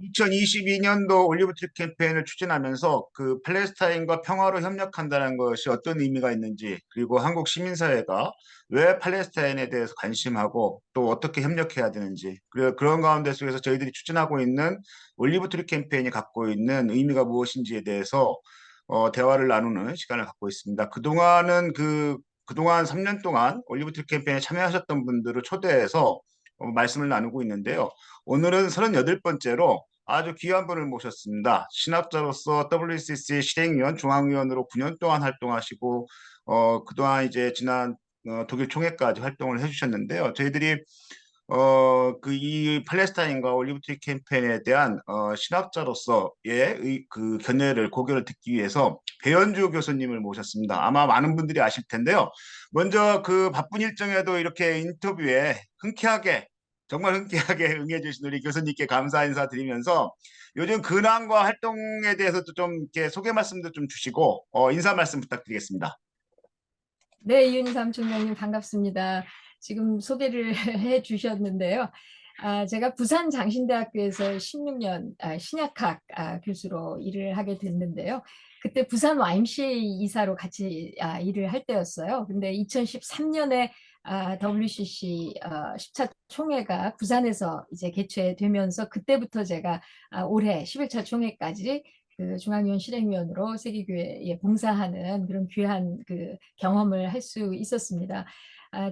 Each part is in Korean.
2022년도 올리브 트리 캠페인을 추진하면서 그 팔레스타인과 평화로 협력한다는 것이 어떤 의미가 있는지, 그리고 한국 시민사회가 왜 팔레스타인에 대해서 관심하고 또 어떻게 협력해야 되는지, 그리고 그런 가운데 속에서 저희들이 추진하고 있는 올리브 트리 캠페인이 갖고 있는 의미가 무엇인지에 대해서 대화를 나누는 시간을 갖고 있습니다. 그동안 3년 동안 올리브 트리 캠페인에 참여하셨던 분들을 초대해서 말씀을 나누고 있는데요. 오늘은 38번째로 아주 귀한 분을 모셨습니다. 신학자로서 WCC 실행위원, 중앙위원으로 9년 동안 활동하시고, 그동안 이제 지난 독일 총회까지 활동을 해주셨는데요. 저희들이 그 이 팔레스타인과 올리브트리 캠페인에 대한 신학자로서의 그 견해를 고개를 듣기 위해서 배현주 교수님을 모셨습니다. 아마 많은 분들이 아실 텐데요. 먼저 그 바쁜 일정에도 이렇게 인터뷰에 흔쾌하게 정말 흔쾌하게 응해주신 우리 교수님께 감사 인사 드리면서 요즘 근황과 활동에 대해서도 좀 이렇게 소개 말씀도 좀 주시고 인사 말씀 부탁드리겠습니다. 네, 이윤삼 총장님 반갑습니다. 지금 소개를 해 주셨는데요. 제가 부산 장신대학교에서 16년 신약학 교수로 일을 하게 됐는데요. 그때 부산 YMCA 이사로 같이 일을 할 때였어요. 근데 2013년에 WCC 10차 총회가 부산에서 이제 개최되면서 그때부터 제가 올해 11차 총회까지 그 중앙위원 실행위원으로 세계교회에 봉사하는 그런 귀한 그 경험을 할 수 있었습니다.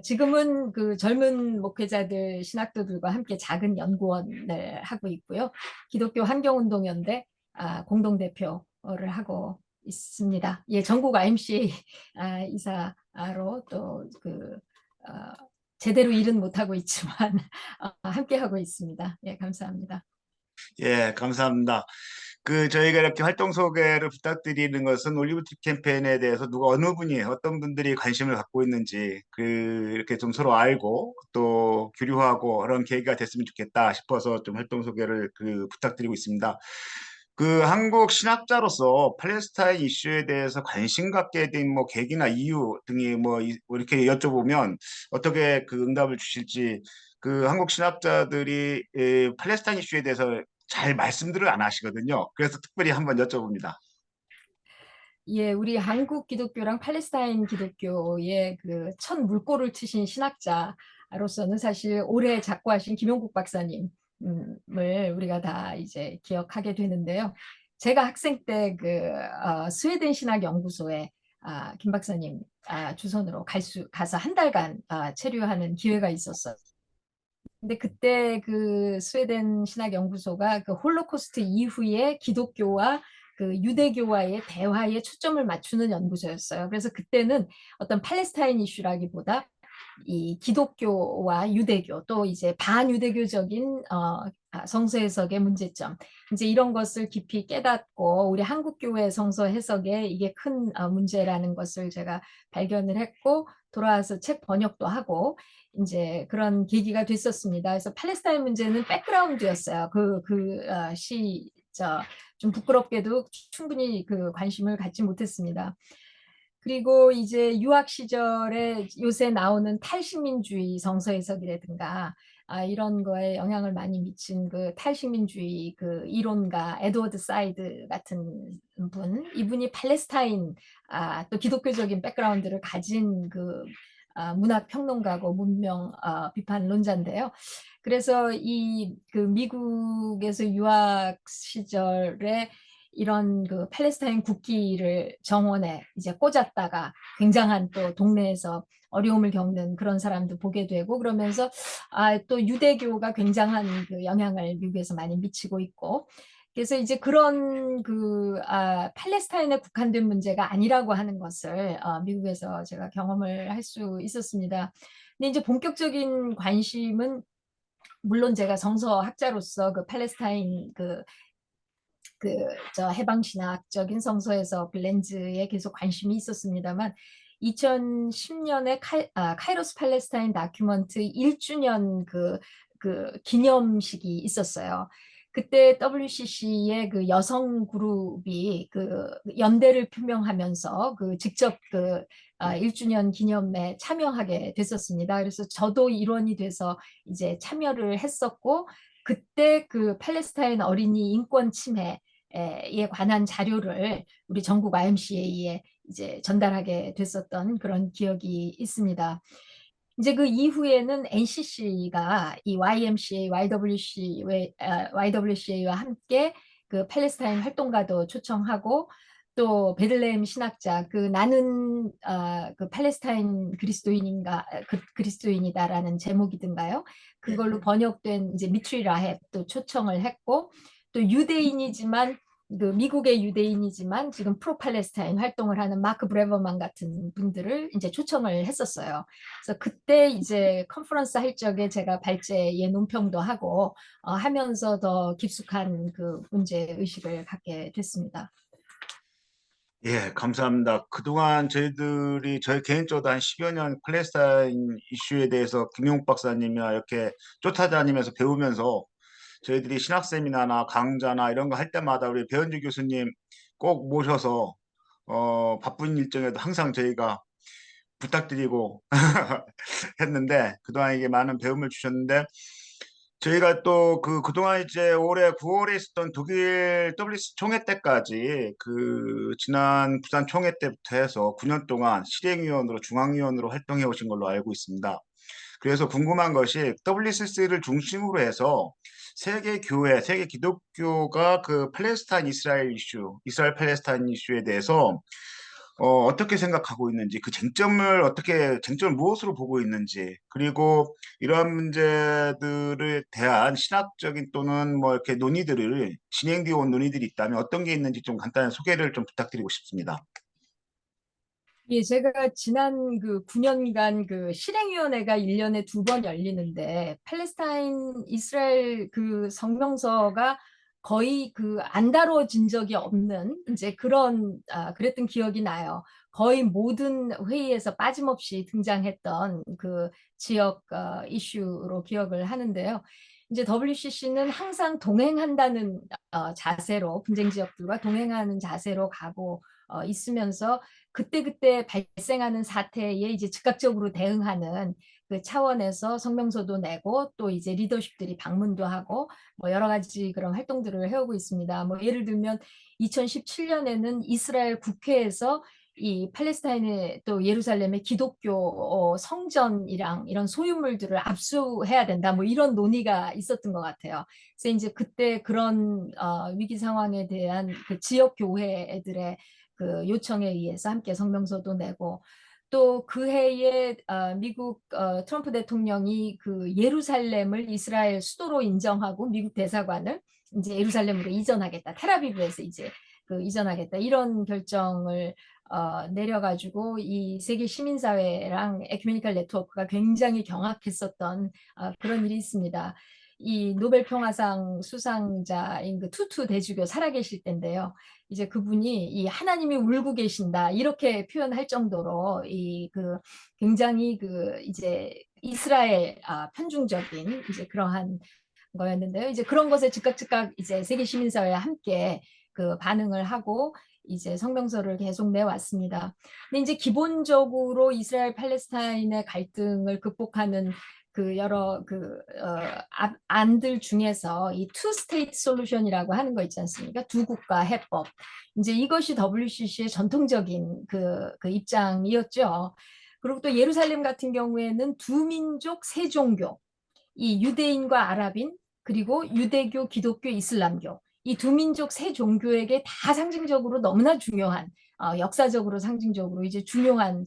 지금은 그 젊은 목회자들, 신학도들과 함께 작은 연구원을 하고 있고요. 기독교 환경운동연대 공동대표를 하고 있습니다. 예, 전국 IMCA 이사로 또 제대로 일은 못하고 있지만 함께 하고 있습니다. 예, 감사합니다. 예, 감사합니다. 저희가 이렇게 활동 소개를 부탁드리는 것은 올리브티 캠페인에 대해서 누가 어느 분이 어떤 분들이 관심을 갖고 있는지 이렇게 좀 서로 알고 또 교류하고 그런 계기가 됐으면 좋겠다 싶어서 좀 활동 소개를 부탁드리고 있습니다. 한국 신학자로서 팔레스타인 이슈에 대해서 관심 갖게 된 뭐 계기나 이유 등이 이렇게 여쭤보면 어떻게 그 응답을 주실지, 한국 신학자들이 팔레스타인 이슈에 대해서 잘 말씀들을 안 하시거든요. 그래서 특별히 한번 여쭤봅니다. 예, 우리 한국 기독교랑 팔레스타인 기독교의 그 첫 물꼬를 트신 신학자로서는 사실 올해 작고하신 김용국 박사님을 우리가 다 이제 기억하게 되는데요. 제가 학생 때 스웨덴 신학 연구소에 김 박사님 주선으로 가서 한 달간 체류하는 기회가 있었어요. 근데 그때 그 스웨덴 신학 연구소가 그 홀로코스트 이후에 기독교와 그 유대교와의 대화에 초점을 맞추는 연구소였어요. 그래서 그때는 어떤 팔레스타인 이슈라기보다 이 기독교와 유대교 또 이제 반유대교적인 성서 해석의 문제점 이제 이런 것을 깊이 깨닫고 우리 한국교회 성서 해석에 이게 큰 문제라는 것을 제가 발견을 했고 돌아와서 책 번역도 하고 이제 그런 계기가 됐었습니다. 그래서 팔레스타인 문제는 백그라운드였어요. 좀 부끄럽게도 충분히 그 관심을 갖지 못했습니다. 그리고 이제 유학 시절에 요새 나오는 탈식민주의 성서 해석이라든가 이런 거에 영향을 많이 미친 그 탈식민주의 그 이론가 에드워드 사이드 같은 이분이 팔레스타인 또 기독교적인 백그라운드를 가진 문학 평론가고 문명 비판론자인데요. 그래서 그 미국에서 유학 시절에 이런 그 팔레스타인 국기를 정원에 이제 꽂았다가 굉장한 또 동네에서 어려움을 겪는 그런 사람도 보게 되고 그러면서 또 유대교가 굉장한 그 영향을 미국에서 많이 미치고 있고 그래서 이제 그런 팔레스타인에 국한된 문제가 아니라고 하는 것을 미국에서 제가 경험을 할 수 있었습니다. 근데 이제 본격적인 관심은 물론 제가 성서학자로서 그 팔레스타인 해방신학적인 성서에서 렌즈에 계속 관심이 있었습니다만 2010년에 카이로스 팔레스타인 다큐먼트 1주년 기념식이 있었어요. 그때 WCC의 그 여성 그룹이 그 연대를 표명하면서 직접 1주년 기념에 참여하게 됐었습니다. 그래서 저도 일원이 돼서 이제 참여를 했었고 그때 그 팔레스타인 어린이 인권 침해에 관한 자료를 우리 전국 IMCA에 이제 전달하게 됐었던 그런 기억이 있습니다. 이제 그 이후에는 NCC가 이 YMCA, YWCA와 함께 그 팔레스타인 활동가도 초청하고 또 베들레헴 신학자 그 나는 그 팔레스타인 그리스도인인가 그리스도인이다라는 제목이든가요. 예. 그걸로 번역된 이제 미트리 라헵도 초청을 했고 또 유대인이지만 그 미국의 유대인이지만 지금 프로 팔레스타인 활동을 하는 마크 브레버만 같은 분들을 이제 초청을 했었어요. 그래서 그때 이제 컨퍼런스 할 적에 제가 발제의 논평도 하고 하면서 더 깊숙한 그 문제 의식을 갖게 됐습니다. 예, 감사합니다. 그동안 저희 개인적으로 한 10여 년 팔레스타인 이슈에 대해서 김용욱 박사님이나 이렇게 쫓아다니면서 배우면서 저희들이 신학 세미나나 강좌나 이런 거 할 때마다 우리 배현주 교수님 꼭 모셔서 바쁜 일정에도 항상 저희가 부탁드리고 했는데 그동안 이게 많은 배움을 주셨는데 저희가 또 그동안 이제 올해 9월에 있었던 독일 WC 총회 때까지 지난 부산 총회 때부터 해서 9년 동안 실행위원으로 중앙위원으로 활동해 오신 걸로 알고 있습니다. 그래서 궁금한 것이 WCC를 중심으로 해서 세계 교회, 세계 기독교가 그 팔레스타인 이스라엘 이슈, 이스라엘 팔레스타인 이슈에 대해서 어떻게 생각하고 있는지, 그 쟁점을 무엇으로 보고 있는지, 그리고 이러한 문제들에 대한 신학적인 또는 뭐 이렇게 진행되어 온 논의들이 있다면 어떤 게 있는지 좀 간단한 소개를 좀 부탁드리고 싶습니다. 예, 제가 지난 그 9년간 그 실행위원회가 1년에 2번 열리는데 팔레스타인 이스라엘 그 성명서가 거의 그 안 다뤄진 적이 없는 이제 그랬던 기억이 나요. 거의 모든 회의에서 빠짐없이 등장했던 그 지역 이슈로 기억을 하는데요. 이제 WCC는 항상 동행한다는 자세로 분쟁 지역들과 동행하는 자세로 가고 있으면서 그때그때 발생하는 사태에 이제 즉각적으로 대응하는 그 차원에서 성명서도 내고 또 이제 리더십들이 방문도 하고 뭐 여러 가지 그런 활동들을 해오고 있습니다. 뭐 예를 들면 2017년에는 이스라엘 국회에서 이 팔레스타인의 또 예루살렘의 기독교 성전이랑 이런 소유물들을 압수해야 된다. 뭐 이런 논의가 있었던 것 같아요. 그래서 이제 그때 그런 위기 상황에 대한 그 지역 교회들의 그 요청에 의해서 함께 성명서도 내고 또 그 해에 미국 트럼프 대통령이 그 예루살렘을 이스라엘 수도로 인정하고 미국 대사관을 이제 예루살렘으로 이전하겠다. 텔아비브에서 이제 그 이전하겠다. 이런 결정을 내려가지고 이 세계 시민사회랑 에큐메니컬 네트워크가 굉장히 경악했었던 그런 일이 있습니다. 이 노벨 평화상 수상자인 그 투투 대주교 살아계실 때인데요. 이제 그분이 이 하나님이 울고 계신다 이렇게 표현할 정도로 이 그 굉장히 그 이제 이스라엘 편중적인 이제 그러한 거였는데요. 이제 그런 것에 즉각 이제 세계 시민사회와 함께 그 반응을 하고 이제 성명서를 계속 내왔습니다. 근데 이제 기본적으로 이스라엘 팔레스타인의 갈등을 극복하는 그 여러 안들 중에서 이 투 스테이트 솔루션이라고 하는 거 있지 않습니까? 두 국가 해법. 이제 이것이 WCC의 전통적인 그 입장이었죠. 그리고 또 예루살렘 같은 경우에는 두 민족 세 종교, 이 유대인과 아랍인 그리고 유대교, 기독교, 이슬람교 이 두 민족 세 종교에게 다 상징적으로 너무나 중요한 역사적으로 상징적으로 이제 중요한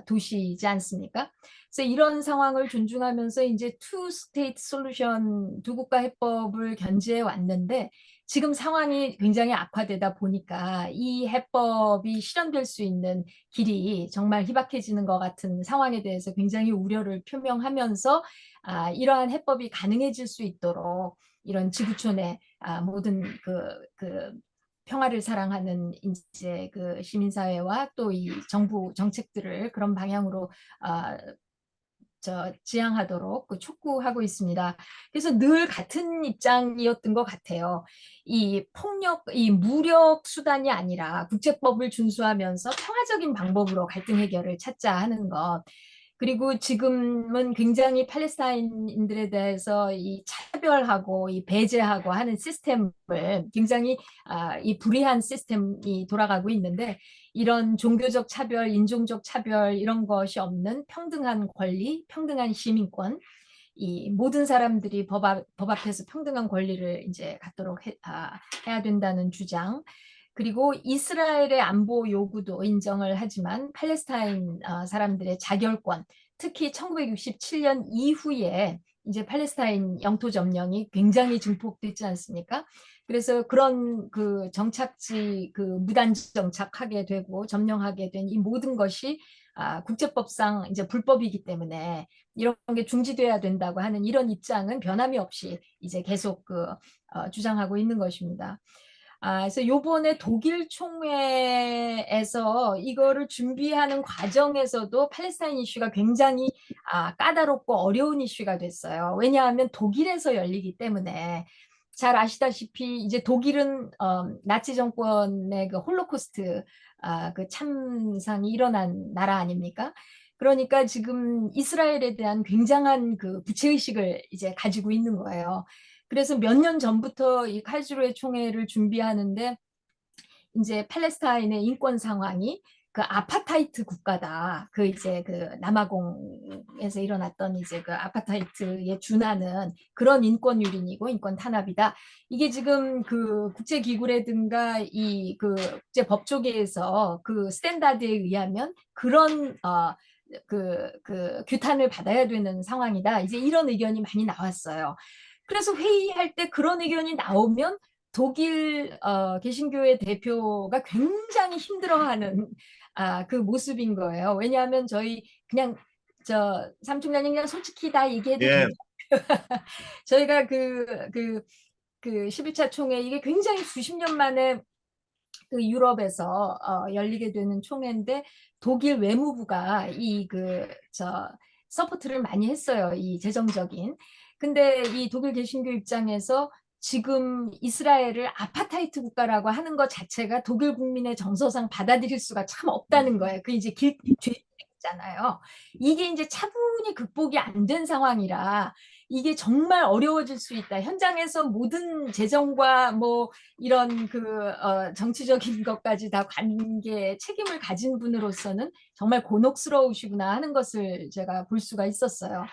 도시이지 않습니까? 그래서 이런 상황을 존중하면서 이제 투 스테이트 솔루션 두 국가 해법을 견지해 왔는데 지금 상황이 굉장히 악화되다 보니까 이 해법이 실현될 수 있는 길이 정말 희박해지는 것 같은 상황에 대해서 굉장히 우려를 표명하면서 이러한 해법이 가능해질 수 있도록 이런 지구촌의 모든 그 평화를 사랑하는 이제 그 시민사회와 또 이 정부 정책들을 그런 방향으로 지향하도록 촉구하고 있습니다. 그래서 늘 같은 입장이었던 것 같아요. 이 무력 수단이 아니라 국제법을 준수하면서 평화적인 방법으로 갈등 해결을 찾자 하는 것. 그리고 지금은 굉장히 팔레스타인인들에 대해서 이 차별하고 이 배제하고 하는 시스템을 굉장히 이 불의한 시스템이 돌아가고 있는데, 이런 종교적 차별, 인종적 차별 이런 것이 없는 평등한 권리, 평등한 시민권, 이 모든 사람들이 법 앞에서 평등한 권리를 이제 갖도록 해야 된다는 주장. 그리고 이스라엘의 안보 요구도 인정을 하지만 팔레스타인 사람들의 자결권, 특히 1967년 이후에 이제 팔레스타인 영토 점령이 굉장히 증폭됐지 않습니까? 그래서 그런 그 정착지 그 무단 정착하게 되고 점령하게 된 이 모든 것이 국제법상 이제 불법이기 때문에 이런 게 중지돼야 된다고 하는 이런 입장은 변함이 없이 이제 계속 주장하고 있는 것입니다. 그래서 요번에 독일 총회에서 이거를 준비하는 과정에서도 팔레스타인 이슈가 굉장히 까다롭고 어려운 이슈가 됐어요. 왜냐하면 독일에서 열리기 때문에. 잘 아시다시피 이제 독일은 나치 정권의 그 홀로코스트 그 참상이 일어난 나라 아닙니까? 그러니까 지금 이스라엘에 대한 굉장한 그 부채의식을 이제 가지고 있는 거예요. 그래서 몇 년 전부터 이 칼주로의 총회를 준비하는데 이제 팔레스타인의 인권 상황이 그 아파타이트 국가다. 그 이제 그 남아공에서 일어났던 이제 그 아파타이트에 준하는 그런 인권 유린이고 인권 탄압이다. 이게 지금 그 국제기구라든가 이 그 국제 법조계에서 그 스탠다드에 의하면 그런 그 규탄을 받아야 되는 상황이다. 이제 이런 의견이 많이 나왔어요. 그래서 회의할 때 그런 의견이 나오면 독일 개신교회 대표가 굉장히 힘들어하는 그 모습인 거예요. 왜냐하면 저희 그냥 저 삼총장님 그냥 솔직히 다 얘기해도 예, 되죠. 저희가 그 11차 총회 이게 굉장히 수십 년 만에 그 유럽에서 열리게 되는 총회인데 독일 외무부가 이 그 저 서포트를 많이 했어요. 이 재정적인. 근데 이 독일 개신교 입장에서 지금 이스라엘을 아파타이트 국가라고 하는 것 자체가 독일 국민의 정서상 받아들일 수가 참 없다는 거예요. 그 이제 죄잖아요. 이게 이제 차분히 극복이 안 된 상황이라 이게 정말 어려워질 수 있다. 현장에서 모든 재정과 뭐 이런 정치적인 것까지 다 관계 책임을 가진 분으로서는 정말 곤혹스러우시구나 하는 것을 제가 볼 수가 있었어요.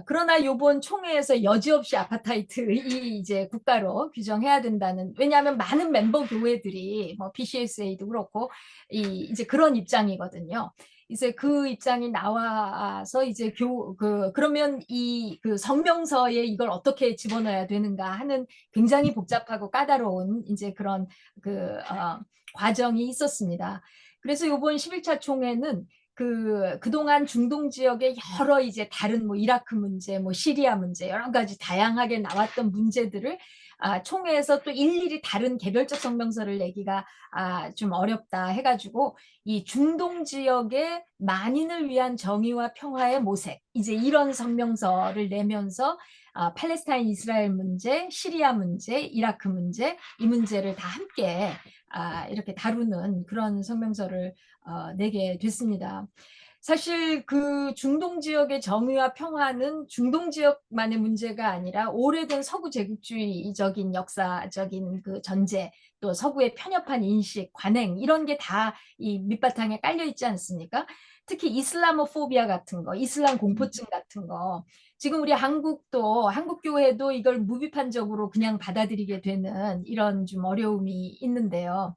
그러나 이번 총회에서 여지없이 아파타이트 이제 국가로 규정해야 된다는, 왜냐하면 많은 member 교회들이 뭐 PCSA도 그렇고 이제 그런 입장이거든요. 이제 그 입장이 나와서 이제 그러면 이 그 성명서에 이걸 어떻게 집어넣어야 되는가 하는 굉장히 복잡하고 까다로운 이제 그런 과정이 있었습니다. 그래서 이번 11차 총회는 그동안 중동 지역의 여러 이제 다른 뭐 이라크 문제, 뭐 시리아 문제, 여러 가지 다양하게 나왔던 문제들을 총회에서 또 일일이 다른 개별적 성명서를 내기가 좀 어렵다 해가지고 이 중동 지역의 만인을 위한 정의와 평화의 모색, 이제 이런 성명서를 내면서 팔레스타인 이스라엘 문제, 시리아 문제, 이라크 문제, 이 문제를 다 함께 이렇게 다루는 그런 성명서를 내게 됐습니다. 사실 그 중동 지역의 정의와 평화는 중동 지역만의 문제가 아니라 오래된 서구 제국주의적인 역사적인 그 전제, 또 서구의 편협한 인식, 관행 이런 게 다 이 밑바탕에 깔려 있지 않습니까? 특히 이슬라모포비아 같은 거, 이슬람 공포증 같은 거. 지금 우리 한국도 한국 교회도 이걸 무비판적으로 그냥 받아들이게 되는 이런 좀 어려움이 있는데요.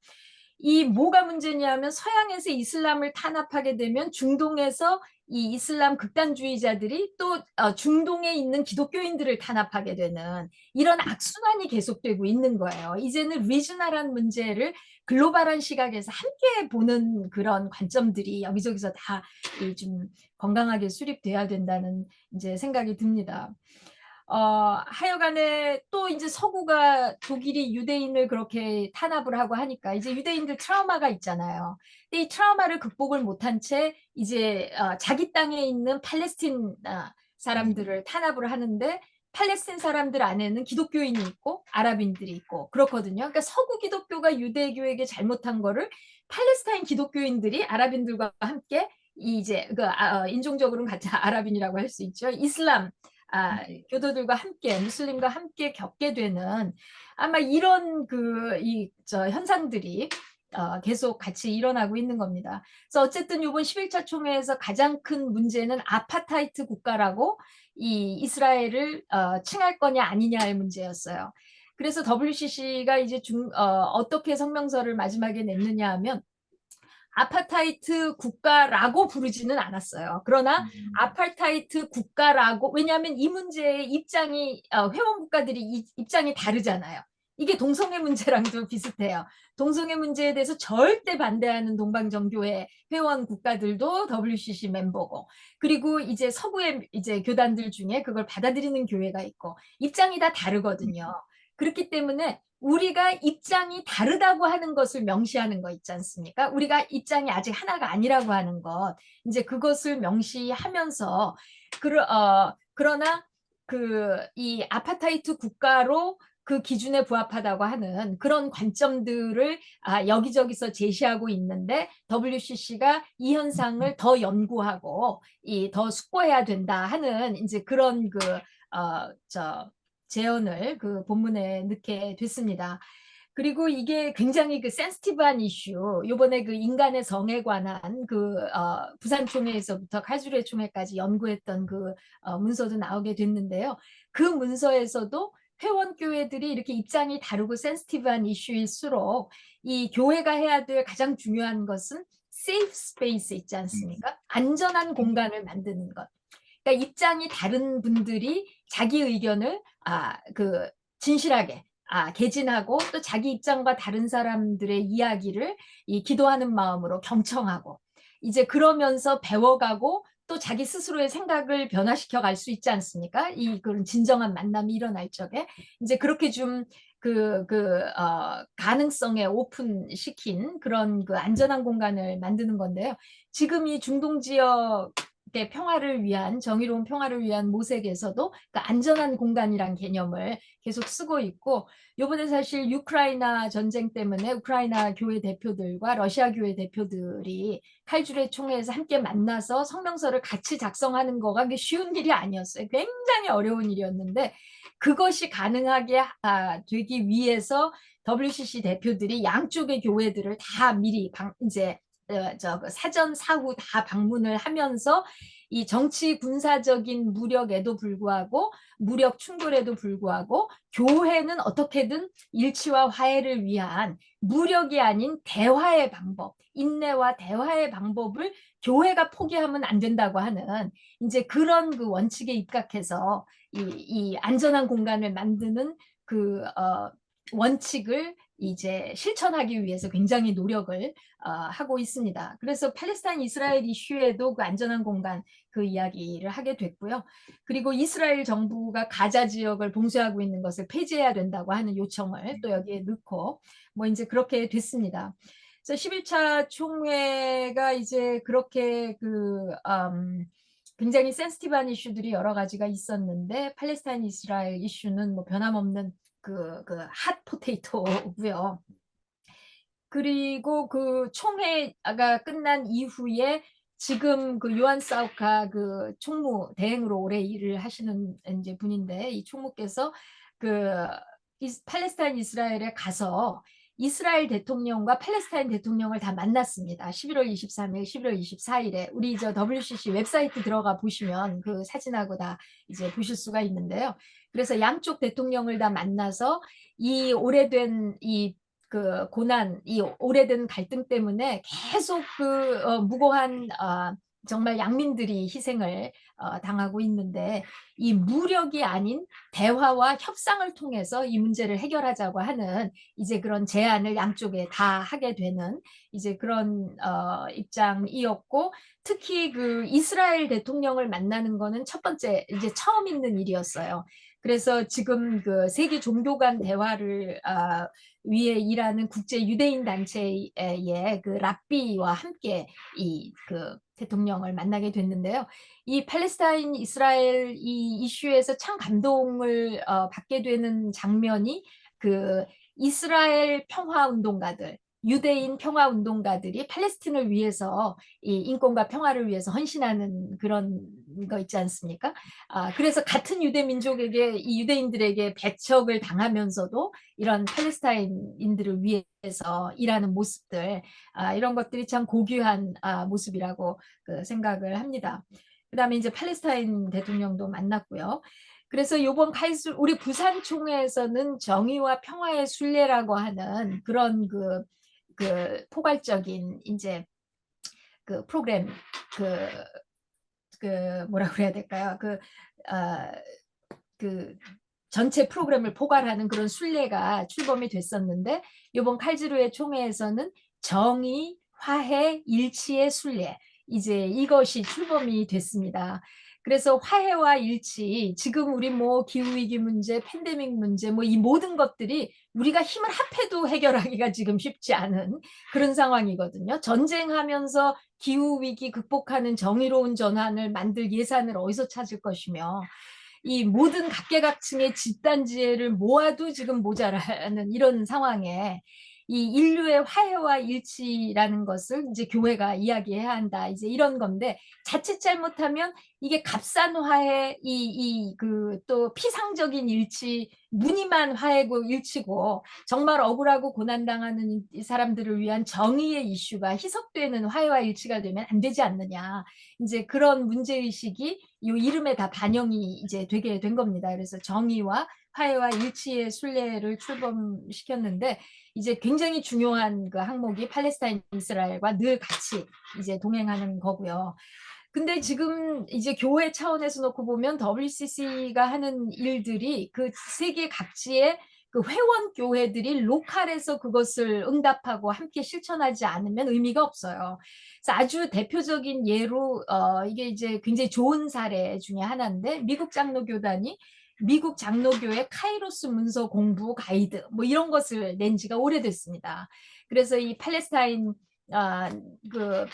이 뭐가 문제냐면 서양에서 이슬람을 탄압하게 되면 중동에서 이 이슬람 극단주의자들이 또 중동에 있는 기독교인들을 탄압하게 되는 이런 악순환이 계속되고 있는 거예요. 이제는 리저널한 문제를 글로벌한 시각에서 함께 보는 그런 관점들이 여기저기서 다 좀 건강하게 수립돼야 된다는 이제 생각이 듭니다. 하여간에 또 이제 서구가 독일이 유대인을 그렇게 탄압을 하고 하니까 이제 유대인들 트라우마가 있잖아요. 근데 이 트라우마를 극복을 못한 채 이제 자기 땅에 있는 팔레스틴 사람들을 탄압을 하는데 팔레스틴 사람들 안에는 기독교인이 있고 아랍인들이 있고 그렇거든요. 그러니까 서구 기독교가 유대교에게 잘못한 거를 팔레스타인 기독교인들이 아랍인들과 함께 이제 인종적으로는 같은 아랍인이라고 할 수 있죠. 이슬람 교도들과 함께 무슬림과 함께 겪게 되는 아마 이런 현상들이 계속 같이 일어나고 있는 겁니다. 그래서 어쨌든 이번 11차 총회에서 가장 큰 문제는 아파타이트 국가라고 이 이스라엘을 칭할 거냐 아니냐의 문제였어요. 그래서 WCC가 이제 어떻게 성명서를 마지막에 냈느냐 하면 아파타이트 국가라고 부르지는 않았어요. 그러나 아파타이트 국가라고, 왜냐하면 이 문제의 입장이 회원 국가들이 입장이 다르잖아요. 이게 동성애 문제랑도 비슷해요. 동성애 문제에 대해서 절대 반대하는 동방정교회 회원 국가들도 WCC 멤버고, 그리고 이제 서구의 이제 교단들 중에 그걸 받아들이는 교회가 있고 입장이 다 다르거든요. 그렇기 때문에 우리가 입장이 다르다고 하는 것을 명시하는 거 있지 않습니까? 우리가 입장이 아직 하나가 아니라고 하는 것, 이제 그것을 명시하면서 그러나 이 아파타이트 국가로 그 기준에 부합하다고 하는 그런 관점들을 여기저기서 제시하고 있는데 WCC가 이 현상을 더 연구하고 더 숙고해야 된다 하는 이제 그런 제언을 그 본문에 넣게 됐습니다. 그리고 이게 굉장히 센시티브한 이슈, 요번에 인간의 성에 관한 부산 총회에서부터 칼주르의 총회까지 연구했던 문서도 나오게 됐는데요. 그 문서에서도 회원 교회들이 이렇게 입장이 다르고 센시티브한 이슈일수록 이 교회가 해야 될 가장 중요한 것은 세이프 스페이스 있지 않습니까? 안전한 공간을 만드는 것. 그러니까 입장이 다른 분들이 자기 의견을 진실하게 개진하고 또 자기 입장과 다른 사람들의 이야기를 기도하는 마음으로 경청하고 이제 그러면서 배워가고 또 자기 스스로의 생각을 변화시켜 갈 수 있지 않습니까? 그런 진정한 만남이 일어날 적에 이제 그렇게 좀 가능성에 오픈시킨 그런 안전한 공간을 만드는 건데요. 지금 이 중동 지역 평화를 위한 정의로운 평화를 위한 모색에서도 안전한 공간이란 개념을 계속 쓰고 있고 요번에 사실 우크라이나 전쟁 때문에 우크라이나 교회 대표들과 러시아 교회 대표들이 칼주레 총회에서 함께 만나서 성명서를 같이 작성하는 거가 쉬운 일이 아니었어요. 굉장히 어려운 일이었는데 그것이 가능하게 되기 위해서 WCC 대표들이 양쪽의 교회들을 다 미리 이제 사전 사후 다 방문을 하면서 이 정치 군사적인 무력에도 불구하고 무력 충돌에도 불구하고 교회는 어떻게든 일치와 화해를 위한 무력이 아닌 대화의 방법, 인내와 대화의 방법을 교회가 포기하면 안 된다고 하는 이제 그런 원칙에 입각해서 이 안전한 공간을 만드는 원칙을 이제 실천하기 위해서 굉장히 노력을 하고 있습니다. 그래서 팔레스타인 이스라엘 이슈에도 안전한 공간 이야기를 하게 됐고요. 그리고 이스라엘 정부가 가자 지역을 봉쇄하고 있는 것을 폐지해야 된다고 하는 요청을 또 여기에 넣고 뭐 이제 그렇게 됐습니다. 그래서 11차 총회가 이제 그렇게 굉장히 센시티브한 이슈들이 여러 가지가 있었는데 팔레스타인 이스라엘 이슈는 뭐 변함없는 핫 포테이토고요. 그리고 총회가 끝난 이후에 지금 요한 사우카 총무 대행으로 오래 일을 하시는 이제 분인데 이 총무께서 팔레스타인 이스라엘에 가서 이스라엘 대통령과 팔레스타인 대통령을 다 만났습니다. 11월 23일, 11월 24일에 우리 WCC 웹사이트 들어가 보시면 사진하고 다 이제 보실 수가 있는데요. 그래서 양쪽 대통령을 다 만나서 이 오래된 고난, 이 오래된 갈등 때문에 계속 무고한 정말 양민들이 희생을 당하고 있는데 이 무력이 아닌 대화와 협상을 통해서 이 문제를 해결하자고 하는 이제 그런 제안을 양쪽에 다 하게 되는 이제 그런 입장이었고 특히 이스라엘 대통령을 만나는 거는 첫 번째 이제 처음 있는 일이었어요. 그래서 지금 세계 종교 간 대화를 위에 일하는 국제 유대인 단체의 랍비와 함께 대통령을 만나게 됐는데요. 이 팔레스타인 이스라엘 이 이슈에서 참 감동을 받게 되는 장면이 이스라엘 평화 운동가들 유대인 평화 운동가들이 팔레스틴을 위해서 이 인권과 평화를 위해서 헌신하는 그런 거 있지 않습니까? 그래서 같은 유대 민족에게 이 유대인들에게 배척을 당하면서도 이런 팔레스타인인들을 위해서 일하는 모습들, 이런 것들이 참 고귀한 모습이라고 그 생각을 합니다. 그다음에 이제 팔레스타인 대통령도 만났고요. 그래서 이번 칼수 우리 부산 총회에서는 정의와 평화의 순례라고 하는 그런 포괄적인 이제 그 프로그램 그 뭐라 그래야 될까요? 아, 그 전체 프로그램을 포괄하는 그런 순례가 출범이 됐었는데 이번 칼지루의 총회에서는 정의, 화해, 일치의 순례 이제 이것이 출범이 됐습니다. 그래서 화해와 일치, 지금 우리 뭐 기후위기 문제, 팬데믹 문제, 뭐 이 모든 것들이 우리가 힘을 합해도 해결하기가 지금 쉽지 않은 그런 상황이거든요. 전쟁하면서 기후위기 극복하는 정의로운 전환을 만들 예산을 어디서 찾을 것이며, 이 모든 각계각층의 집단 지혜를 모아도 지금 모자라는 이런 상황에 이 인류의 화해와 일치라는 것을 이제 교회가 이야기해야 한다. 이제 이런 건데 자칫 잘못하면 이게 값싼 화해, 또 피상적인 일치, 무늬만 화해고 일치고 정말 억울하고 고난당하는 이 사람들을 위한 정의의 이슈가 희석되는 화해와 일치가 되면 안 되지 않느냐. 이제 그런 문제의식이 이 이름에 다 반영이 이제 되게 된 겁니다. 그래서 정의와 화해와 일치의 순례를 출범시켰는데 이제 굉장히 중요한 그 항목이 팔레스타인 이스라엘과 늘 같이 이제 동행하는 거고요. 근데 지금 이제 교회 차원에서 놓고 보면 WCC가 하는 일들이 그 세계 각지의 그 회원 교회들이 로컬에서 그것을 응답하고 함께 실천하지 않으면 의미가 없어요. 그래서 아주 대표적인 예로 이게 이제 굉장히 좋은 사례 중에 하나인데 미국 장로교단이 미국 장로교회 카이로스 문서 공부 가이드 뭐 이런 것을 낸 지가 오래됐습니다. 그래서 이 팔레스타인 아, 그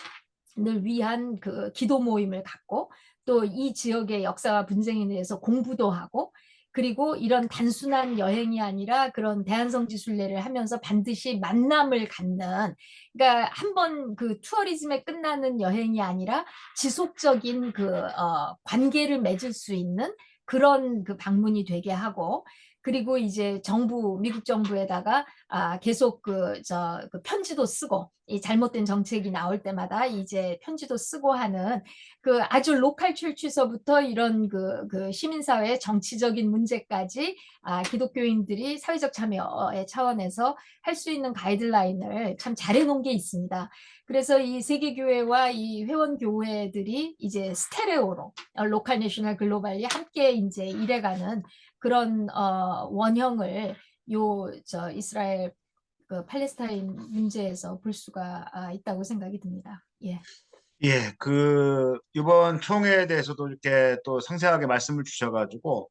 늘 위한 그 기도 모임을 갖고 또 이 지역의 역사와 분쟁에 대해서 공부도 하고 그리고 이런 단순한 여행이 아니라 그런 대한성지 순례를 하면서 반드시 만남을 갖는 그러니까 한번 그 투어리즘에 끝나는 여행이 아니라 지속적인 관계를 맺을 수 있는 그런 그 방문이 되게 하고 그리고 이제 미국 정부에다가 계속 그 편지도 쓰고 이 잘못된 정책이 나올 때마다 이제 편지도 쓰고 하는 그 아주 로컬 출처서부터 이런 그 시민사회 정치적인 문제까지 기독교인들이 사회적 참여의 차원에서 할 수 있는 가이드라인을 참 잘해놓은 게 있습니다. 그래서 이 세계교회와 이 회원교회들이 이제 스테레오로 로컬, 내셔널, 글로벌이 함께 이제 일해가는 그런 원형을 이스라엘 그 팔레스타인 문제에서 볼 수가 있다고 생각이 듭니다. 예. 예, 이번 총회에 대해서도 이렇게 또 상세하게 말씀을 주셔가지고,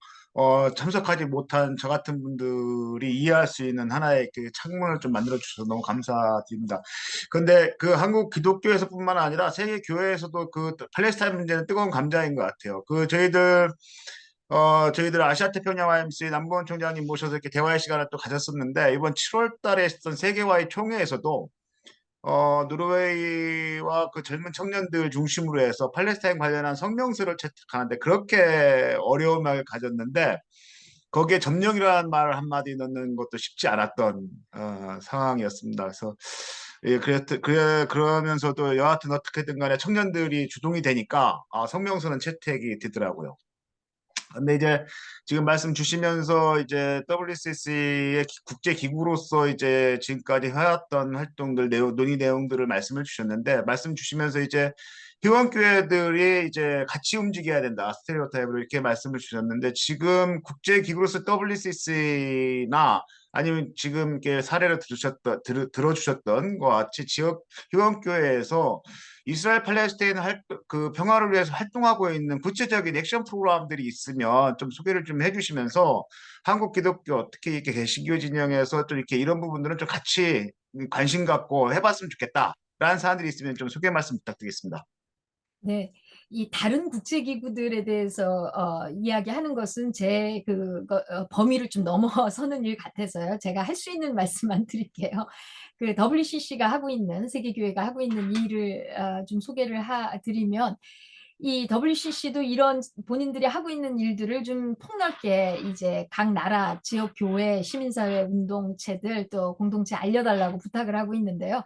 참석하지 못한 저 같은 분들이 이해할 수 있는 하나의 그 창문을 좀 만들어 주셔서 너무 감사드립니다. 근데 그 한국 기독교에서뿐만 아니라 세계 교회에서도 그 팔레스타인 문제는 뜨거운 감자인 것 같아요. 저희들 아시아 태평양 YMCA 남부원 총장님 모셔서 이렇게 대화의 시간을 또 가졌었는데, 이번 7월 달에 있었던 세계화의 총회에서도 노르웨이와 그 젊은 청년들 중심으로 해서 팔레스타인 관련한 성명서를 채택하는데 그렇게 어려움을 가졌는데 거기에 점령이라는 말을 한마디 넣는 것도 쉽지 않았던 상황이었습니다. 그래서 예, 그러면서도 여하튼 어떻게든 간에 청년들이 주동이 되니까 성명서는 채택이 되더라고요. 근데 이제 지금 말씀 주시면서 이제 WCC의 국제 기구로서 이제 지금까지 해왔던 활동들 논의 내용들을 말씀을 주셨는데 말씀 주시면서 이제 회원교회들이 이제 같이 움직여야 된다 스테레오타입으로 이렇게 말씀을 주셨는데 지금 국제 기구로서 WCC나 아니면 지금 이렇게 사례를 들어주셨던 것 같이 지역 회원교회에서 이스라엘 팔레스타인 그 평화를 위해서 활동하고 있는 구체적인 액션 프로그램들이 있으면 좀 소개를 좀 해주시면서 한국 기독교 특히 이렇게 개신교 진영에서 좀 이렇게 이런 부분들은 좀 같이 관심 갖고 해봤으면 좋겠다라는 사람들이 있으면 좀 소개 말씀 부탁드리겠습니다. 네. 이 다른 국제기구들에 대해서 이야기하는 것은 제 범위를 좀 넘어서는 일 같아서요. 제가 할 수 있는 말씀만 드릴게요. 그 WCC가 하고 있는 세계교회가 하고 있는 일을 좀 소개를 드리면 이 WCC도 이런 본인들이 하고 있는 일들을 좀 폭넓게 이제 각 나라 지역 교회, 시민사회 운동체들 또 공동체 알려달라고 부탁을 하고 있는데요.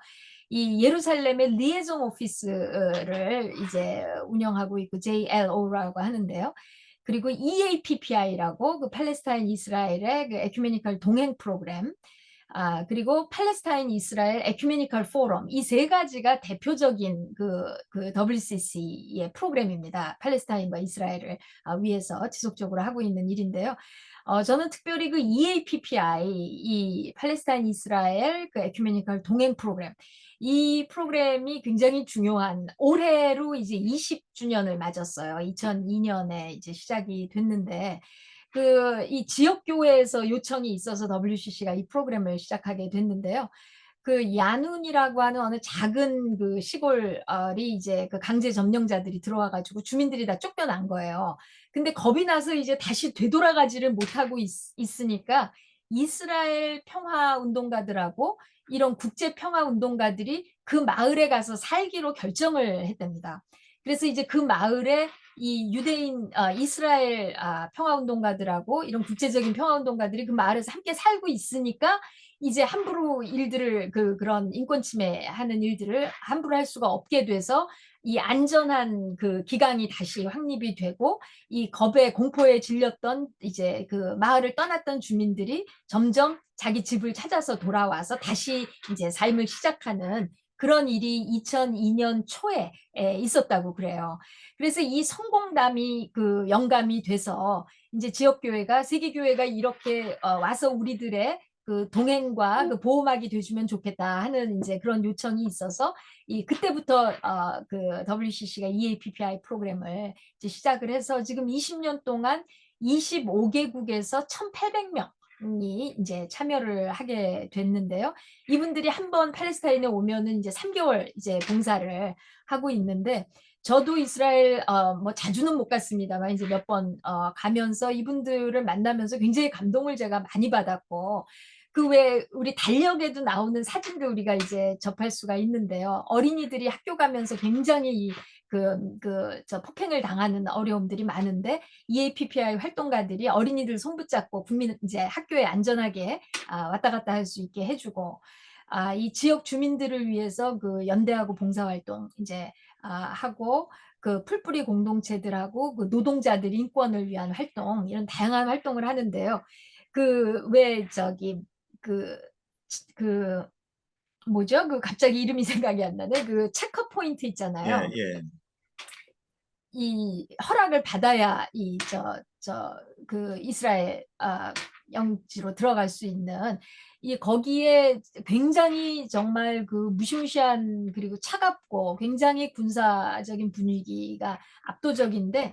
이 예루살렘의 리에종 오피스를 이제 운영하고 있고 JLO라고 하는데요. 그리고 EAPPI라고 그 팔레스타인 이스라엘의 그 에큐메니컬 동행 프로그램, 그리고 팔레스타인 이스라엘 에큐메니컬 포럼, 이 세 가지가 대표적인 그 WCC의 프로그램입니다. 팔레스타인과 이스라엘을 위해서 지속적으로 하고 있는 일인데요. 저는 특별히 그 EAPPI, 이 팔레스타인 이스라엘 그 에큐메니컬 동행 프로그램, 이 프로그램이 굉장히 중요한, 올해로 이제 20주년을 맞았어요. 2002년에 이제 시작이 됐는데, 이 지역교회에서 요청이 있어서 WCC가 이 프로그램을 시작하게 됐는데요. 그 야눈이라고 하는 어느 작은 그 시골이 이제 그 강제 점령자들이 들어와가지고 주민들이 다 쫓겨난 거예요. 근데 겁이 나서 이제 다시 되돌아가지를 못하고 있으니까 이스라엘 평화 운동가들하고 이런 국제 평화 운동가들이 그 마을에 가서 살기로 결정을 했답니다. 그래서 이제 그 마을에 이 유대인 이스라엘 평화 운동가들하고 이런 국제적인 평화 운동가들이 그 마을에서 함께 살고 있으니까 이제 함부로 일들을 그런 인권 침해하는 일들을 함부로 할 수가 없게 돼서 이 안전한 그 기강이 다시 확립이 되고 이 겁에 공포에 질렸던 이제 그 마을을 떠났던 주민들이 점점 자기 집을 찾아서 돌아와서 다시 이제 삶을 시작하는 그런 일이 2002년 초에 있었다고 그래요. 그래서 이 성공담이 그 영감이 돼서 이제 지역교회가 세계교회가 이렇게 와서 우리들의 그 동행과 그 보호막이 돼주면 좋겠다 하는 이제 그런 요청이 있어서 그때부터 그 WCC가 EAPPI 프로그램을 이제 시작을 해서 지금 20년 동안 25개국에서 1,800명이 이제 참여를 하게 됐는데요. 이분들이 한번 팔레스타인에 오면은 이제 3개월 이제 봉사를 하고 있는데, 저도 이스라엘 뭐 자주는 못 갔습니다만 이제 몇 번 가면서 이분들을 만나면서 굉장히 감동을 제가 많이 받았고, 그 외에 우리 달력에도 나오는 사진도 우리가 이제 접할 수가 있는데요. 어린이들이 학교 가면서 굉장히 저 폭행을 당하는 어려움들이 많은데 EAPPI 활동가들이 어린이들 손 붙잡고 국민 이제 학교에 안전하게 왔다 갔다 할 수 있게 해주고, 이 지역 주민들을 위해서 그 연대하고 봉사활동 이제 하고, 그 풀뿌리 공동체들하고 그 노동자들 인권을 위한 활동, 이런 다양한 활동을 하는데요. 그 왜 저기 그 그 뭐죠? 그 갑자기 이름이 생각이 안 나네. 그 체커 포인트 예, 있잖아요. 예. 이 허락을 받아야 그 이스라엘 영지로 들어갈 수 있는, 거기에 굉장히 정말 그 무시무시한 그리고 차갑고 굉장히 군사적인 분위기가 압도적인데,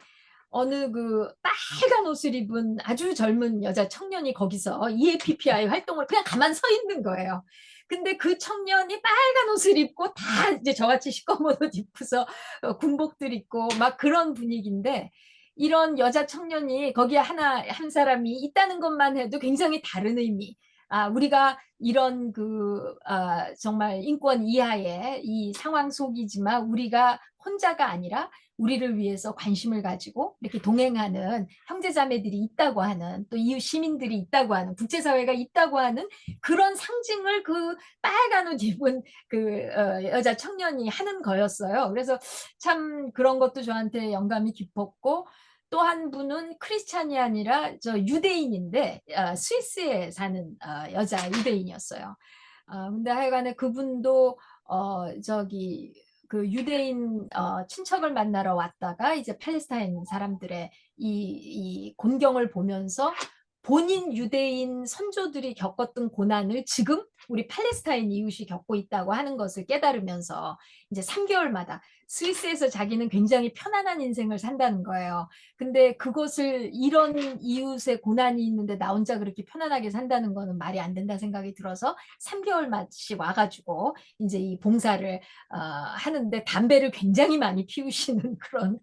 어느 그 빨간 옷을 입은 아주 젊은 여자 청년이 거기서 EAPPI 활동을 그냥 가만 서 있는 거예요. 근데 그 청년이 빨간 옷을 입고 다 이제 저같이 시꺼먼 옷 입고서 군복들 입고 막 그런 분위기인데, 이런 여자 청년이 거기에 한 사람이 있다는 것만 해도 굉장히 다른 의미. 우리가 이런 정말 인권 이하의 이 상황 속이지만 우리가 혼자가 아니라 우리를 위해서 관심을 가지고 이렇게 동행하는 형제자매들이 있다고 하는, 또 이웃 시민들이 있다고 하는, 국제사회가 있다고 하는 그런 상징을 그 빨간 옷 입은 여자 청년이 하는 거였어요. 그래서 참 그런 것도 저한테 영감이 깊었고, 또 한 분은 크리스찬이 아니라 저 유대인인데 스위스에 사는 여자 유대인이었어요. 근데 하여간에 그분도 저기 그 유대인 친척을 만나러 왔다가 이제 팔레스타인 사람들의 이 곤경을 보면서 본인 유대인 선조들이 겪었던 고난을 지금 우리 팔레스타인 이웃이 겪고 있다고 하는 것을 깨달으면서 이제 3개월마다 스위스에서 자기는 굉장히 편안한 인생을 산다는 거예요. 근데 그것을 이런 이웃의 고난이 있는데 나 혼자 그렇게 편안하게 산다는 거는 말이 안 된다 생각이 들어서 3개월마씩 와가지고 이제 이 봉사를 하는데 담배를 굉장히 많이 피우시는 그런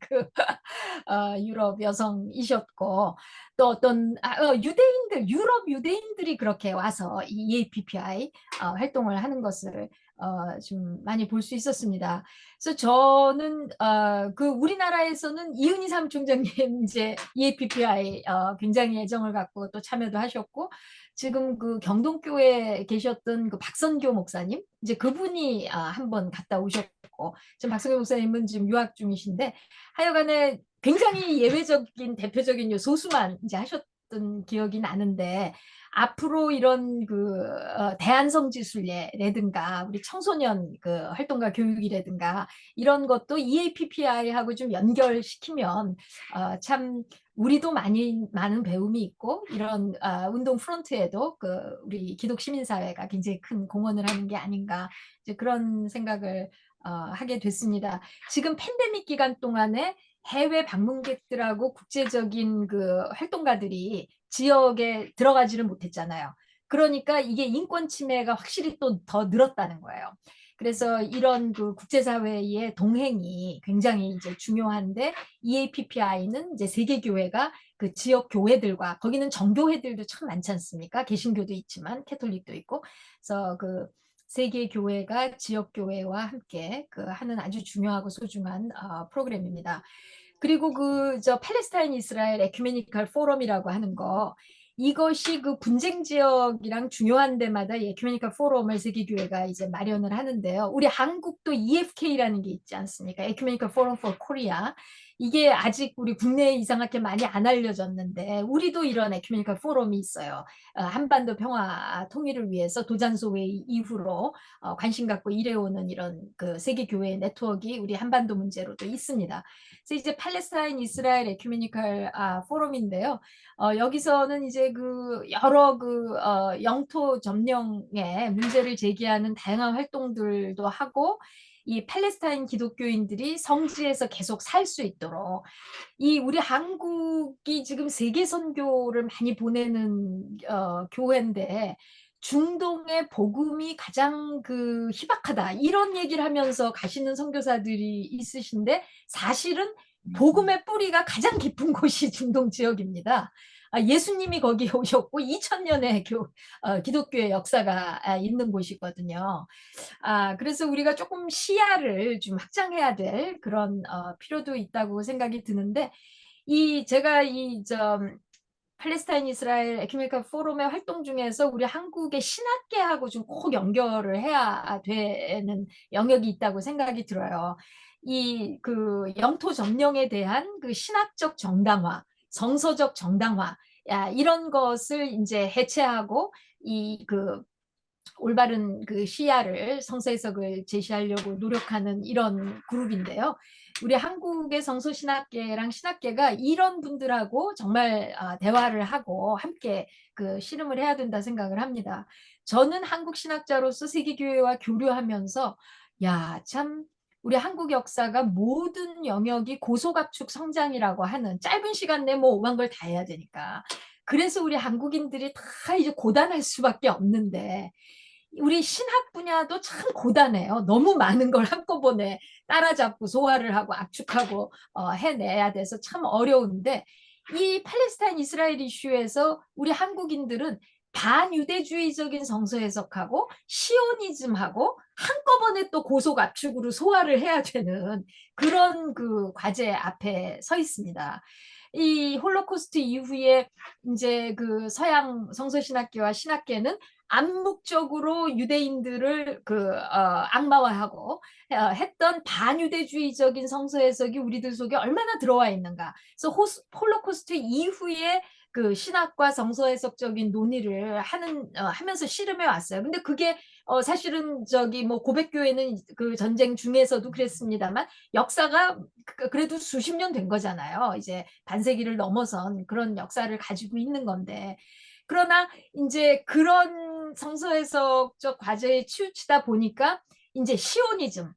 유럽 여성이셨고 또 어떤 유대인들 유럽 유대인들이 그렇게 와서 이 EAPPI 활동을 하는 것을 좀 많이 볼 수 있었습니다. 그래서 저는 그 우리나라에서는 이은희 사무총장님 이제 EAPPI 굉장히 애정을 갖고 또 참여도 하셨고 지금 그 경동교회에 계셨던 그 박선교 목사님 이제 그분이 한번 갔다 오셨고 지금 박선교 목사님은 지금 유학 중이신데 하여간에 굉장히 예외적인 대표적인 소수만 이제 하셨던 기억이 나는데 앞으로 이런 대한성지순례라든가 우리 청소년 활동가 교육이라든가 이런 것도 EAPPI하고 좀 연결시키면 참 우리도 많은 배움이 있고 이런 운동 프론트에도 우리 기독 시민사회가 굉장히 큰 공헌을 하는 게 아닌가 이제 그런 생각을 하게 됐습니다. 지금 팬데믹 기간 동안에 해외 방문객들하고 국제적인 활동가들이 지역에 들어가지를 못했잖아요. 그러니까 이게 인권 침해가 확실히 또 더 늘었다는 거예요. 그래서 이런 국제사회의 동행이 굉장히 이제 중요한데 EAPPI는 이제 세계교회가 그 지역 교회들과 거기는 정교회들도 참 많지 않습니까? 개신교도 있지만 캐톨릭도 있고 그래서 세계교회가 지역교회와 함께 하는 아주 중요하고 소중한 프로그램입니다. 그리고 팔레스타인 이스라엘 에큐메니컬 포럼이라고 하는 거 이것이 분쟁 지역이랑 중요한 데마다 에큐메니컬 포럼을 세계교회가 이제 마련을 하는데요. 우리 한국도 EFK라는 게 있지 않습니까? 에큐메니컬 포럼 for 코리아. 이게 아직 우리 국내에 이상하게 많이 안 알려졌는데 우리도 이런 에큐메니컬 포럼이 있어요. 한반도 평화 통일을 위해서 도잔소회 이후로 관심 갖고 일해오는 이런 세계교회 네트워크 우리 한반도 문제로도 있습니다. 그래서 이제 팔레스타인 이스라엘 에큐메니컬 포럼인데요. 여기서는 이제 여러 영토 점령의 문제를 제기하는 다양한 활동들도 하고 이 팔레스타인 기독교인들이 성지에서 계속 살 수 있도록 이 우리 한국이 지금 세계 선교를 많이 보내는 교회인데 중동의 복음이 가장 희박하다 이런 얘기를 하면서 가시는 선교사들이 있으신데 사실은 복음의 뿌리가 가장 깊은 곳이 중동 지역입니다. 예수님이 거기 오셨고 2000년의 기독교의 역사가 있는 곳이거든요. 그래서 우리가 조금 시야를 좀 확장해야 될 그런 필요도 있다고 생각이 드는데 제가 팔레스타인 이스라엘 에큐메니컬 포럼의 활동 중에서 우리 한국의 신학계하고 좀 꼭 연결을 해야 되는 영역이 있다고 생각이 들어요. 영토 점령에 대한 신학적 정당화, 성서적 정당화, 이런 것을 이제 해체하고 올바른 시야를 성서 해석을 제시하려고 노력하는 이런 그룹인데요. 우리 한국의 성서신학계랑 신학계가 이런 분들하고 정말 대화를 하고 함께 씨름을 해야 된다 생각을 합니다. 저는 한국 신학자로서 세계교회와 교류하면서 참 우리 한국 역사가 모든 영역이 고소갑축 성장이라고 하는 짧은 시간 내에 뭐 오만 걸 다 해야 되니까 그래서 우리 한국인들이 다 이제 고단할 수밖에 없는데 우리 신학 분야도 참 고단해요. 너무 많은 걸 한꺼번에 따라잡고 소화를 하고 압축하고 해내야 돼서 참 어려운데 이 팔레스타인 이스라엘 이슈에서 우리 한국인들은 반유대주의적인 성서 해석하고 시오니즘하고 한꺼번에 또 고속 압축으로 소화를 해야 되는 그런 과제 앞에 서 있습니다. 이 홀로코스트 이후에 이제 서양 성서신학계와 신학계는 암묵적으로 유대인들을 악마화하고 했던 반유대주의적인 성서 해석이 우리들 속에 얼마나 들어와 있는가. 그래서 홀로코스트 이후에 그 신학과 성서 해석적인 논의를 하면서 씨름해 왔어요. 근데 그게 사실은 저기 뭐 고백교회는 그 전쟁 중에서도 그랬습니다만 역사가 그래도 수십 년 된 거잖아요. 이제 반세기를 넘어선 그런 역사를 가지고 있는 건데. 그러나 이제 그런 성서 해석적 과제에 치우치다 보니까 이제 시오니즘,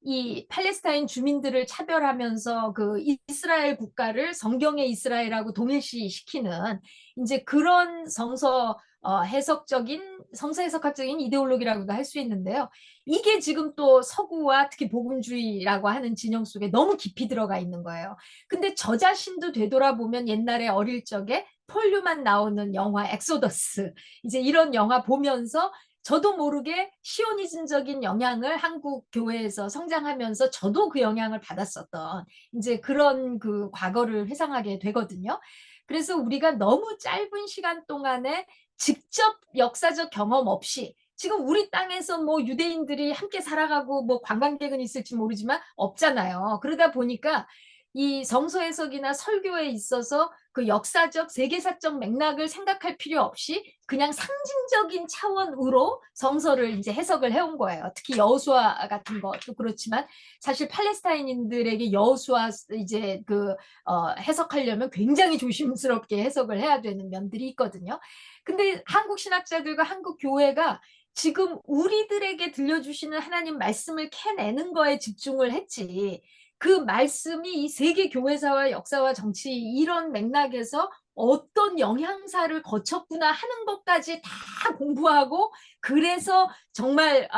이 팔레스타인 주민들을 차별하면서 그 이스라엘 국가를 성경의 이스라엘하고 동일시시키는 이제 그런 성서 해석학적인 이데올로기라고도 할 수 있는데요. 이게 지금 또 서구와 특히 복음주의라고 하는 진영 속에 너무 깊이 들어가 있는 거예요. 근데 저 자신도 되돌아보면 옛날에 어릴 적에 폴류만 나오는 영화 엑소더스, 이제 이런 영화 보면서 저도 모르게 시오니즘적인 영향을 한국 교회에서 성장하면서 저도 그 영향을 받았었던 이제 그런 그 과거를 회상하게 되거든요. 그래서 우리가 너무 짧은 시간 동안에 직접 역사적 경험 없이 지금 우리 땅에서 뭐 유대인들이 함께 살아가고 뭐 관광객은 있을지 모르지만 없잖아요. 그러다 보니까 이 성서 해석이나 설교에 있어서 그 역사적 세계사적 맥락을 생각할 필요 없이 그냥 상징적인 차원으로 성서를 이제 해석을 해온 거예요. 특히 여호수아 같은 것도 그렇지만 사실 팔레스타인인들에게 여호수아 이제 해석하려면 굉장히 조심스럽게 해석을 해야 되는 면들이 있거든요. 근데 한국 신학자들과 한국 교회가 지금 우리들에게 들려주시는 하나님 말씀을 캐내는 거에 집중을 했지, 그 말씀이 이 세계 교회사와 역사와 정치 이런 맥락에서 어떤 영향사를 거쳤구나 하는 것까지 다 공부하고, 그래서 정말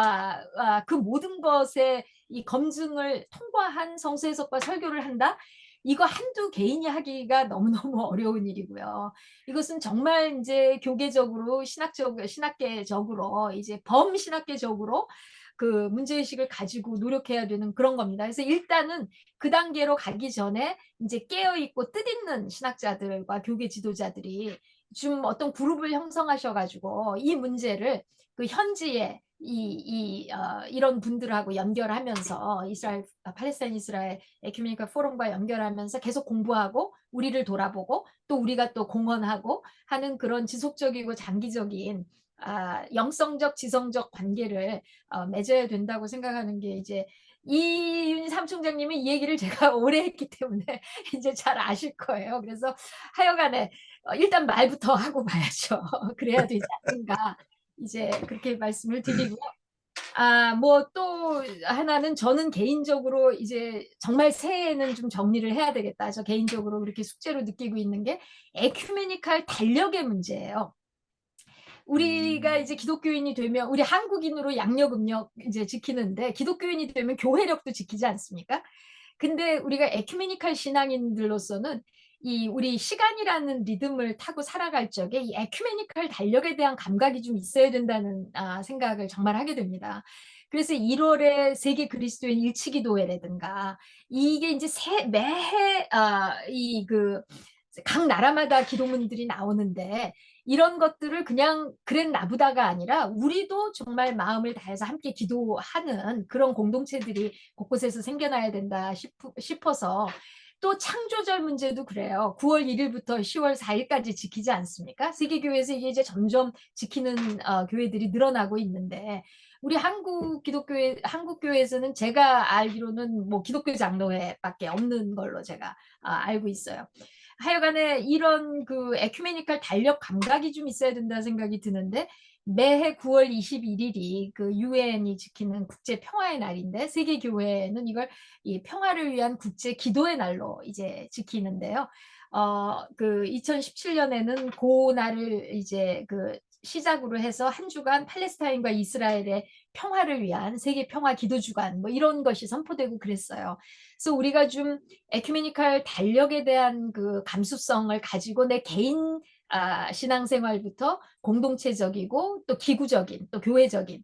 그 모든 것의 이 검증을 통과한 성서 해석과 설교를 한다? 이거 한두 개인이 하기가 너무너무 어려운 일이고요. 이것은 정말 이제 교계적으로 신학계적으로 이제 범신학계적으로 그 문제의식을 가지고 노력해야 되는 그런 겁니다. 그래서 일단은 그 단계로 가기 전에 이제 깨어있고 뜻있는 신학자들과 교계 지도자들이 좀 어떤 그룹을 형성하셔가지고 이 문제를 그 현지에 이런 분들하고 연결하면서 팔레스타인 이스라엘 에큐메니컬 포럼과 연결하면서 계속 공부하고 우리를 돌아보고 또 우리가 또 공헌하고 하는 그런 지속적이고 장기적인 영성적 지성적 관계를 맺어야 된다고 생각하는 게 이제 이윤희 삼총장님은 이 얘기를 제가 오래 했기 때문에 이제 잘 아실 거예요. 그래서 하여간에 일단 말부터 하고 봐야죠. 그래야 되지 않는가. 이제 그렇게 말씀을 드리고요. 뭐 또 하나는 저는 개인적으로 이제 정말 새해에는 좀 정리를 해야 되겠다. 저 개인적으로 그렇게 숙제로 느끼고 있는 게 에큐메니칼 달력의 문제예요. 우리가 이제 기독교인이 되면 우리 한국인으로 양력 음력 이제 지키는데 기독교인이 되면 교회력도 지키지 않습니까? 근데 우리가 에큐메니칼 신앙인들로서는 이 우리 시간이라는 리듬을 타고 살아갈 적에 이 에큐메니칼 달력에 대한 감각이 좀 있어야 된다는 생각을 정말 하게 됩니다. 그래서 1월에 세계 그리스도인 일치기도회라든가 이게 이제 매해 각 나라마다 기도문들이 나오는데 이런 것들을 그냥 그랬나 보다가 아니라 우리도 정말 마음을 다해서 함께 기도하는 그런 공동체들이 곳곳에서 생겨나야 된다 싶어서, 또 창조절 문제도 그래요. 9월 1일부터 10월 4일까지 지키지 않습니까? 세계교회에서 이게 이제 점점 지키는 교회들이 늘어나고 있는데 우리 한국교회에서는 제가 알기로는 뭐 기독교 장로회밖에 없는 걸로 제가 알고 있어요. 하여간에 이런 그 에큐메니컬 달력 감각이 좀 있어야 된다 생각이 드는데, 매해 9월 21일이 그 유엔이 지키는 국제 평화의 날인데 세계 교회는 이걸 이 평화를 위한 국제 기도의 날로 이제 지키는데요. 그 2017년에는 그 날을 이제 그 시작으로 해서 한 주간 팔레스타인과 이스라엘의 평화를 위한 세계 평화 기도 주간 뭐 이런 것이 선포되고 그랬어요. 그래서 우리가 좀 에큐메니컬 달력에 대한 그 감수성을 가지고 내 개인 신앙생활부터 공동체적이고 또 기구적인 또 교회적인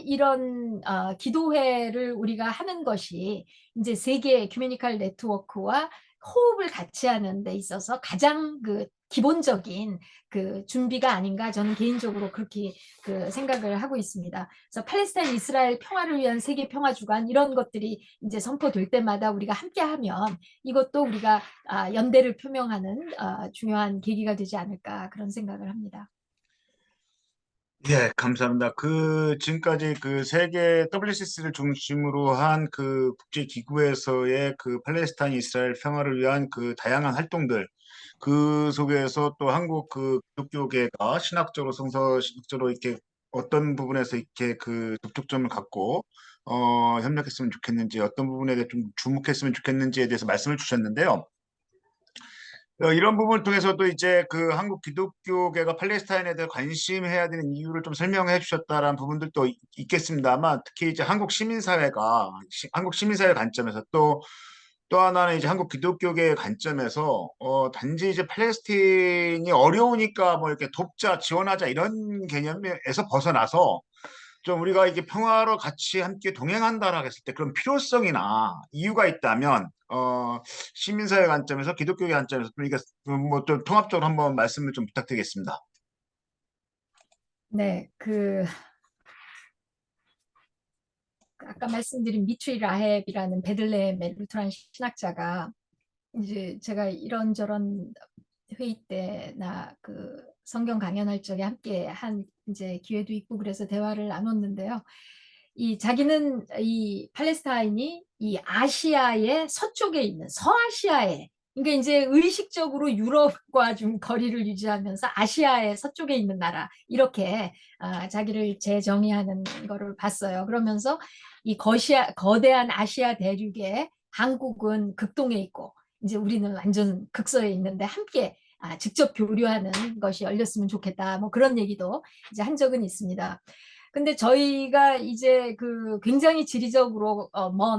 이런 기도회를 우리가 하는 것이 이제 세계 에큐메니컬 네트워크와 호흡을 같이 하는 데 있어서 가장 그 기본적인 그 준비가 아닌가 저는 개인적으로 그렇게 그 생각을 하고 있습니다. 그래서 팔레스타인 이스라엘 평화를 위한 세계 평화 주간 이런 것들이 이제 선포될 때마다 우리가 함께하면 이것도 우리가 연대를 표명하는 중요한 계기가 되지 않을까 그런 생각을 합니다. 예, 감사합니다. 지금까지 그 세계 WCC를 중심으로 한 그 국제기구에서의 그 팔레스타인 이스라엘 평화를 위한 그 다양한 활동들, 그 속에서 또 한국 그 기독교계가 신학적으로 성서적으로 이렇게 어떤 부분에서 이렇게 그 접촉점을 갖고 협력했으면 좋겠는지, 어떤 부분에 대해 좀 주목했으면 좋겠는지에 대해서 말씀을 주셨는데요. 이런 부분을 통해서도 이제 그 한국 기독교계가 팔레스타인에 대해 관심해야 되는 이유를 좀 설명해 주셨다라는 부분들도 있겠습니다만 특히 이제 한국 시민사회 관점에서 또 하나는 이제 한국 기독교계의 관점에서 단지 이제 팔레스타인이 어려우니까 뭐 이렇게 돕자 지원하자 이런 개념에서 벗어나서 좀 우리가 이게 평화로 같이 함께 동행한다라고 했을 때 그런 필요성이나 이유가 있다면 시민사회 관점에서 기독교계 관점에서 좀 이게 뭐 좀 통합적으로 한번 말씀을 좀 부탁드리겠습니다. 네, 아까 말씀드린 미트리 라헵이라는 베들레헴의 루트란 신학자가 이제 제가 이런저런 회의 때나 그 성경 강연할 적에 함께 한 이제 기회도 있고 그래서 대화를 나눴는데요. 이 자기는 이 팔레스타인이 이 아시아의 서쪽에 있는 서아시아에 그러니까 이제 의식적으로 유럽과 좀 거리를 유지하면서 아시아의 서쪽에 있는 나라 이렇게 자기를 재정의하는 거를 봤어요. 그러면서 이 거대한 아시아 대륙에 한국은 극동에 있고 이제 우리는 완전 극서에 있는데 함께 직접 교류하는 것이 열렸으면 좋겠다. 뭐 그런 얘기도 이제 한 적은 있습니다. 근데 저희가 이제 그 굉장히 지리적으로 먼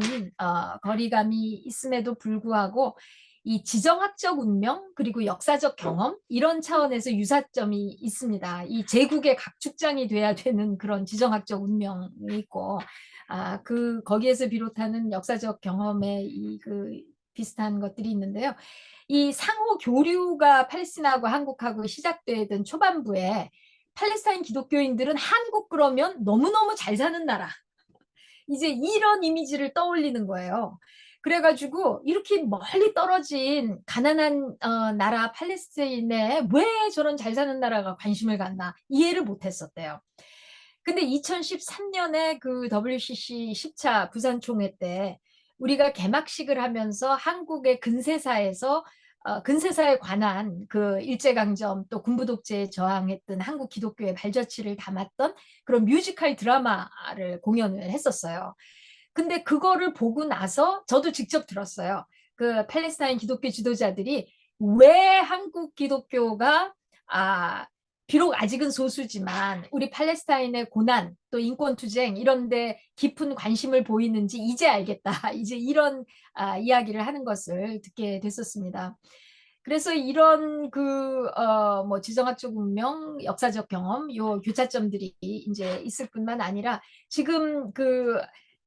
거리감이 있음에도 불구하고 이 지정학적 운명 그리고 역사적 경험 이런 차원에서 유사점이 있습니다. 이 제국의 각축장이 돼야 되는 그런 지정학적 운명이 있고 거기에서 비롯하는 역사적 경험의 비슷한 것들이 있는데요. 이 상호 교류가 팔레스틴하고 한국하고 시작되던 초반부에 팔레스타인 기독교인들은 한국 그러면 너무너무 잘 사는 나라. 이제 이런 이미지를 떠올리는 거예요. 그래가지고 이렇게 멀리 떨어진 가난한 나라 팔레스타인에 왜 저런 잘 사는 나라가 관심을 갖나 이해를 못했었대요. 근데 2013년에 그 WCC 10차 부산 총회 때 우리가 개막식을 하면서 한국의 근세사에서 근세사에 관한 그 일제강점 또 군부독재에 저항했던 한국 기독교의 발자취를 담았던 그런 뮤지컬 드라마를 공연을 했었어요. 근데 그거를 보고 나서 저도 직접 들었어요. 그 팔레스타인 기독교 지도자들이 왜 한국 기독교가 비록 아직은 소수지만 우리 팔레스타인의 고난 또 인권 투쟁 이런 데 깊은 관심을 보이는지 이제 알겠다. 이제 이런 이야기를 하는 것을 듣게 됐었습니다. 그래서 이런 뭐 지정학적 운명, 역사적 경험, 요 교차점들이 이제 있을 뿐만 아니라 지금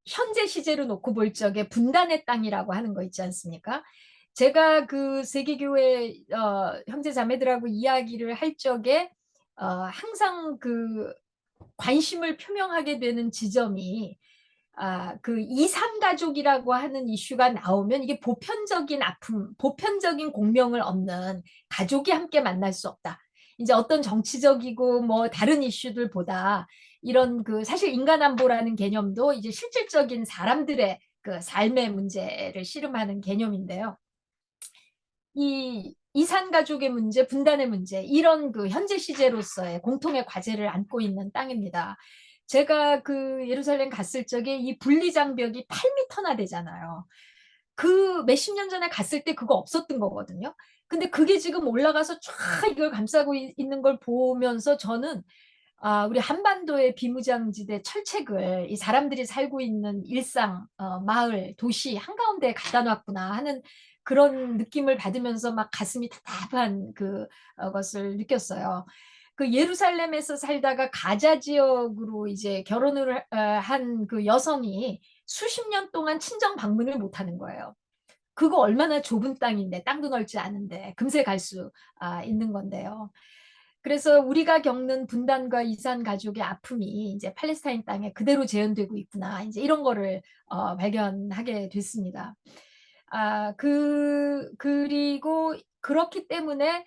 현재 시제로 놓고 볼 적에 분단의 땅이라고 하는 거 있지 않습니까? 제가 그 세계교회 형제 자매들하고 이야기를 할 적에 항상 관심을 표명하게 되는 지점이 이산 가족이라고 하는 이슈가 나오면 이게 보편적인 아픔, 보편적인 공명을 얻는 가족이 함께 만날 수 없다. 이제 어떤 정치적이고 뭐 다른 이슈들보다 이런 사실 인간안보라는 개념도 이제 실질적인 사람들의 삶의 문제를 씨름하는 개념인데요. 이 이산 가족의 문제, 분단의 문제, 이런 현재 시제로서의 공통의 과제를 안고 있는 땅입니다. 제가 예루살렘 갔을 적에 이 분리장벽이 8m나 되잖아요. 몇십 년 전에 갔을 때 그거 없었던 거거든요. 근데 그게 지금 올라가서 쫙 이걸 감싸고 있는 걸 보면서 저는 우리 한반도의 비무장지대 철책을 이 사람들이 살고 있는 일상, 마을, 도시 한가운데 갖다 놨구나 하는 그런 느낌을 받으면서 막 가슴이 답답한 것을 느꼈어요. 예루살렘에서 살다가 가자 지역으로 이제 결혼을 한 여성이 수십 년 동안 친정 방문을 못 하는 거예요. 그거 얼마나 좁은 땅인데, 땅도 넓지 않은데 금세 갈 수 있는 건데요. 그래서 우리가 겪는 분단과 이산 가족의 아픔이 이제 팔레스타인 땅에 그대로 재현되고 있구나. 이제 이런 거를 발견하게 됐습니다. 그리고 그렇기 때문에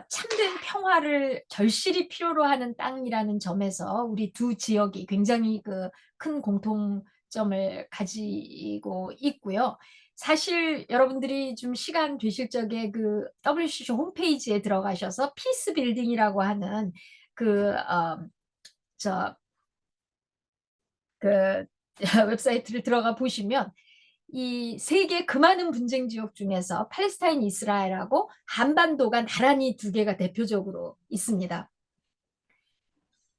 참된 평화를 절실히 필요로 하는 땅이라는 점에서 우리 두 지역이 굉장히 그 큰 공통점을 가지고 있고요. 사실 여러분들이 좀 시간 되실 적에 그 WCC 홈페이지에 들어가셔서 피스 빌딩이라고 하는 그, 저, 그 웹사이트를 들어가 보시면 이 세계 그 많은 분쟁 지역 중에서 팔레스타인 이스라엘하고 한반도가 나란히 두 개가 대표적으로 있습니다.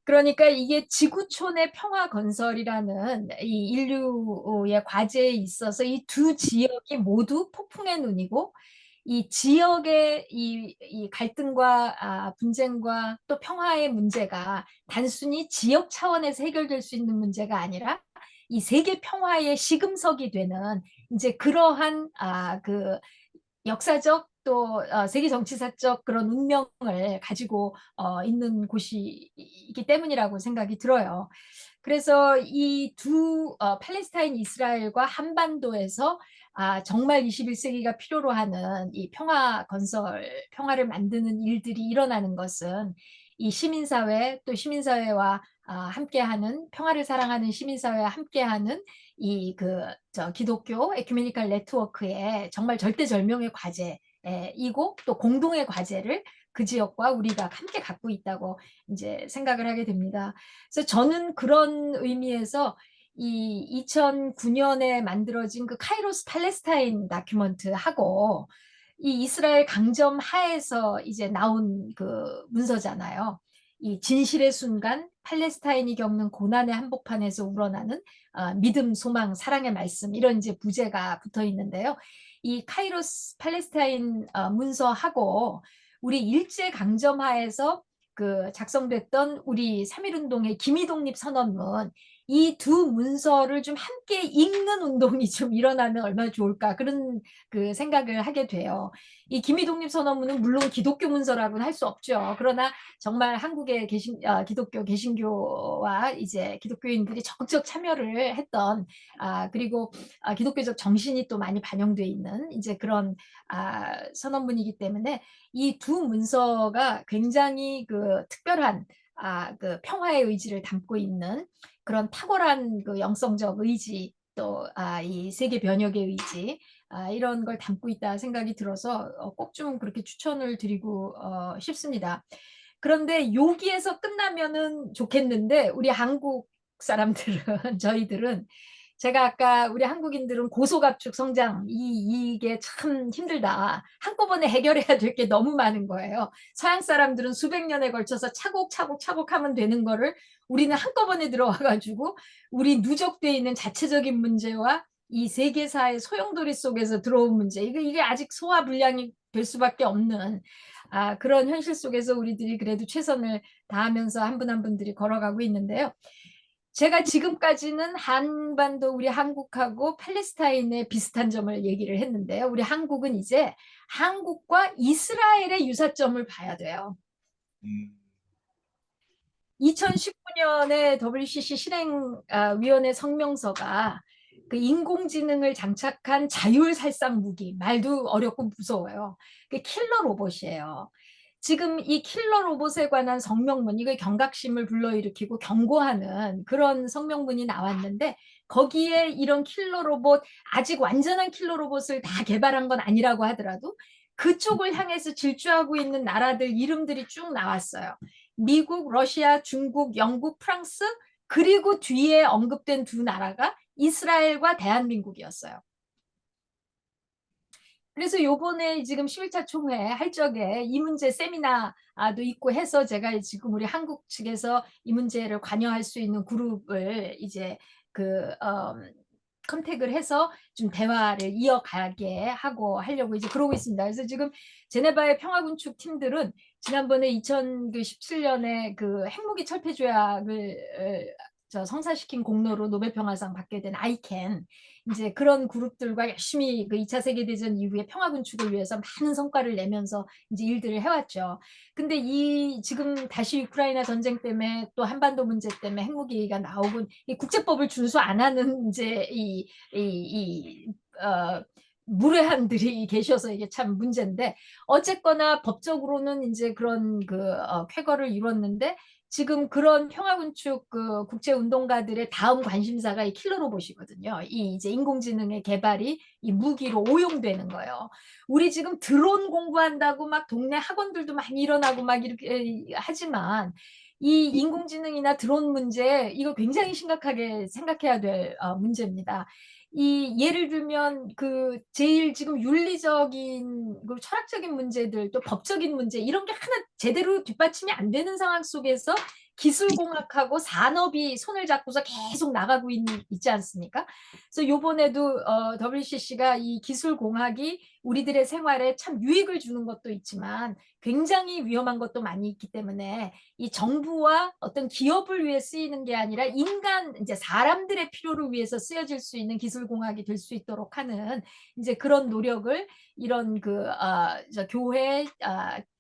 그러니까 이게 지구촌의 평화 건설이라는 이 인류의 과제에 있어서 이 두 지역이 모두 폭풍의 눈이고 이 지역의 이 갈등과 분쟁과 또 평화의 문제가 단순히 지역 차원에서 해결될 수 있는 문제가 아니라 이 세계 평화의 시금석이 되는 이제 그러한 그 역사적 또 세계 정치사적 그런 운명을 가지고 있는 곳이기 때문이라고 생각이 들어요. 그래서 이 두 팔레스타인 이스라엘과 한반도에서 정말 21세기가 필요로 하는 이 평화 건설, 평화를 만드는 일들이 일어나는 것은 이 시민사회 또 시민사회와 함께하는 평화를 사랑하는 시민사회와 함께하는 이 기독교 에큐메니컬 네트워크의 정말 절대절명의 과제이고 또 공동의 과제를 그 지역과 우리가 함께 갖고 있다고 이제 생각을 하게 됩니다. 그래서 저는 그런 의미에서 이 2009년에 만들어진 그 카이로스 팔레스타인 다큐먼트하고 이 이스라엘 강점 하에서 이제 나온 그 문서잖아요. 이 진실의 순간 팔레스타인이 겪는 고난의 한복판에서 우러나는 믿음, 소망, 사랑의 말씀 이런 이제 부제가 붙어 있는데요. 이 카이로스 팔레스타인 문서하고 우리 일제 강점하에서 그 작성됐던 우리 3.1운동의 기미독립 선언문 이 두 문서를 좀 함께 읽는 운동이 좀 일어나면 얼마나 좋을까 그런 그 생각을 하게 돼요. 이 기미독립 선언문은 물론 기독교 문서라고는 할 수 없죠. 그러나 정말 한국의 기독교 개신교와 이제 기독교인들이 적극적 참여를 했던 그리고 기독교적 정신이 또 많이 반영돼 있는 이제 그런 선언문이기 때문에 이 두 문서가 굉장히 그 특별한 그 평화의 의지를 담고 있는 그런 탁월한 그 영성적 의지 또 이 세계 변혁의 의지 이런 걸 담고 있다 생각이 들어서 꼭 좀 그렇게 추천을 드리고 싶습니다. 그런데 여기에서 끝나면은 좋겠는데 우리 한국 사람들은 저희들은 제가 아까 우리 한국인들은 고소갑축 성장 이게 참 힘들다. 한꺼번에 해결해야 될 게 너무 많은 거예요. 서양 사람들은 수백 년에 걸쳐서 차곡차곡 하면 되는 거를 우리는 한꺼번에 들어와 가지고 우리 누적돼 있는 자체적인 문제와 이 세계사의 소용돌이 속에서 들어온 문제 이게 아직 소화불량이 될 수밖에 없는 그런 현실 속에서 우리들이 그래도 최선을 다하면서 한 분 한 분들이 걸어가고 있는데요. 제가 지금까지는 한반도 우리 한국하고 팔레스타인의 비슷한 점을 얘기를 했는데요. 우리 한국은 이제 한국과 이스라엘의 유사점을 봐야 돼요. 음, 2019년에 WCC 실행위원회 성명서가 그 인공지능을 장착한 자율살상 무기, 말도 어렵고 무서워요. 그 킬러 로봇이에요. 지금 이 킬러 로봇에 관한 성명문, 이거 경각심을 불러일으키고 경고하는 그런 성명문이 나왔는데 거기에 이런 킬러 로봇, 아직 완전한 킬러 로봇을 다 개발한 건 아니라고 하더라도 그쪽을 향해서 질주하고 있는 나라들 이름들이 쭉 나왔어요. 미국, 러시아, 중국, 영국, 프랑스 그리고 뒤에 언급된 두 나라가 이스라엘과 대한민국이었어요. 그래서 요번에 지금 11차 총회 할 적에 이 문제 세미나도 있고 해서 제가 지금 우리 한국 측에서 이 문제를 관여할 수 있는 그룹을 이제 컨택을 해서 좀 대화를 이어가게 하고 하려고 이제 그러고 있습니다. 그래서 지금 제네바의 평화군축 팀들은 지난번에 2017년에 그 핵무기 철폐 조약을 성사시킨 공로로 노벨 평화상 받게 된 아이캔, 이제 그런 그룹들과 열심히 그 2차 세계대전 이후에 평화 군축을 위해서 많은 성과를 내면서 이제 일들을 해왔죠. 근데 이 지금 다시 우크라이나 전쟁 때문에 또 한반도 문제 때문에 핵무기 얘기가 나오고 이 국제법을 준수 안 하는 이제 무례한들이 계셔서 이게 참 문제인데, 어쨌거나 법적으로는 이제 그런 쾌거를 이뤘는데, 지금 그런 평화군축 그 국제운동가들의 다음 관심사가 이 킬러 로봇이거든요. 이 이제 인공지능의 개발이 이 무기로 오용되는 거예요. 우리 지금 드론 공부한다고 막 동네 학원들도 많이 일어나고 막 이렇게 하지만, 이 인공지능이나 드론 문제, 이거 굉장히 심각하게 생각해야 될 문제입니다. 이 예를 들면 그 제일 지금 윤리적인 그 철학적인 문제들, 또 법적인 문제, 이런 게 하나 제대로 뒷받침이 안 되는 상황 속에서 기술공학하고 산업이 손을 잡고서 계속 나가고 있지 않습니까? 그래서 요번에도 WCC가 이 기술공학이 우리들의 생활에 참 유익을 주는 것도 있지만 굉장히 위험한 것도 많이 있기 때문에, 이 정부와 어떤 기업을 위해 쓰이는 게 아니라 인간, 이제 사람들의 필요를 위해서 쓰여질 수 있는 기술공학이 될 수 있도록 하는 이제 그런 노력을 이런 교회,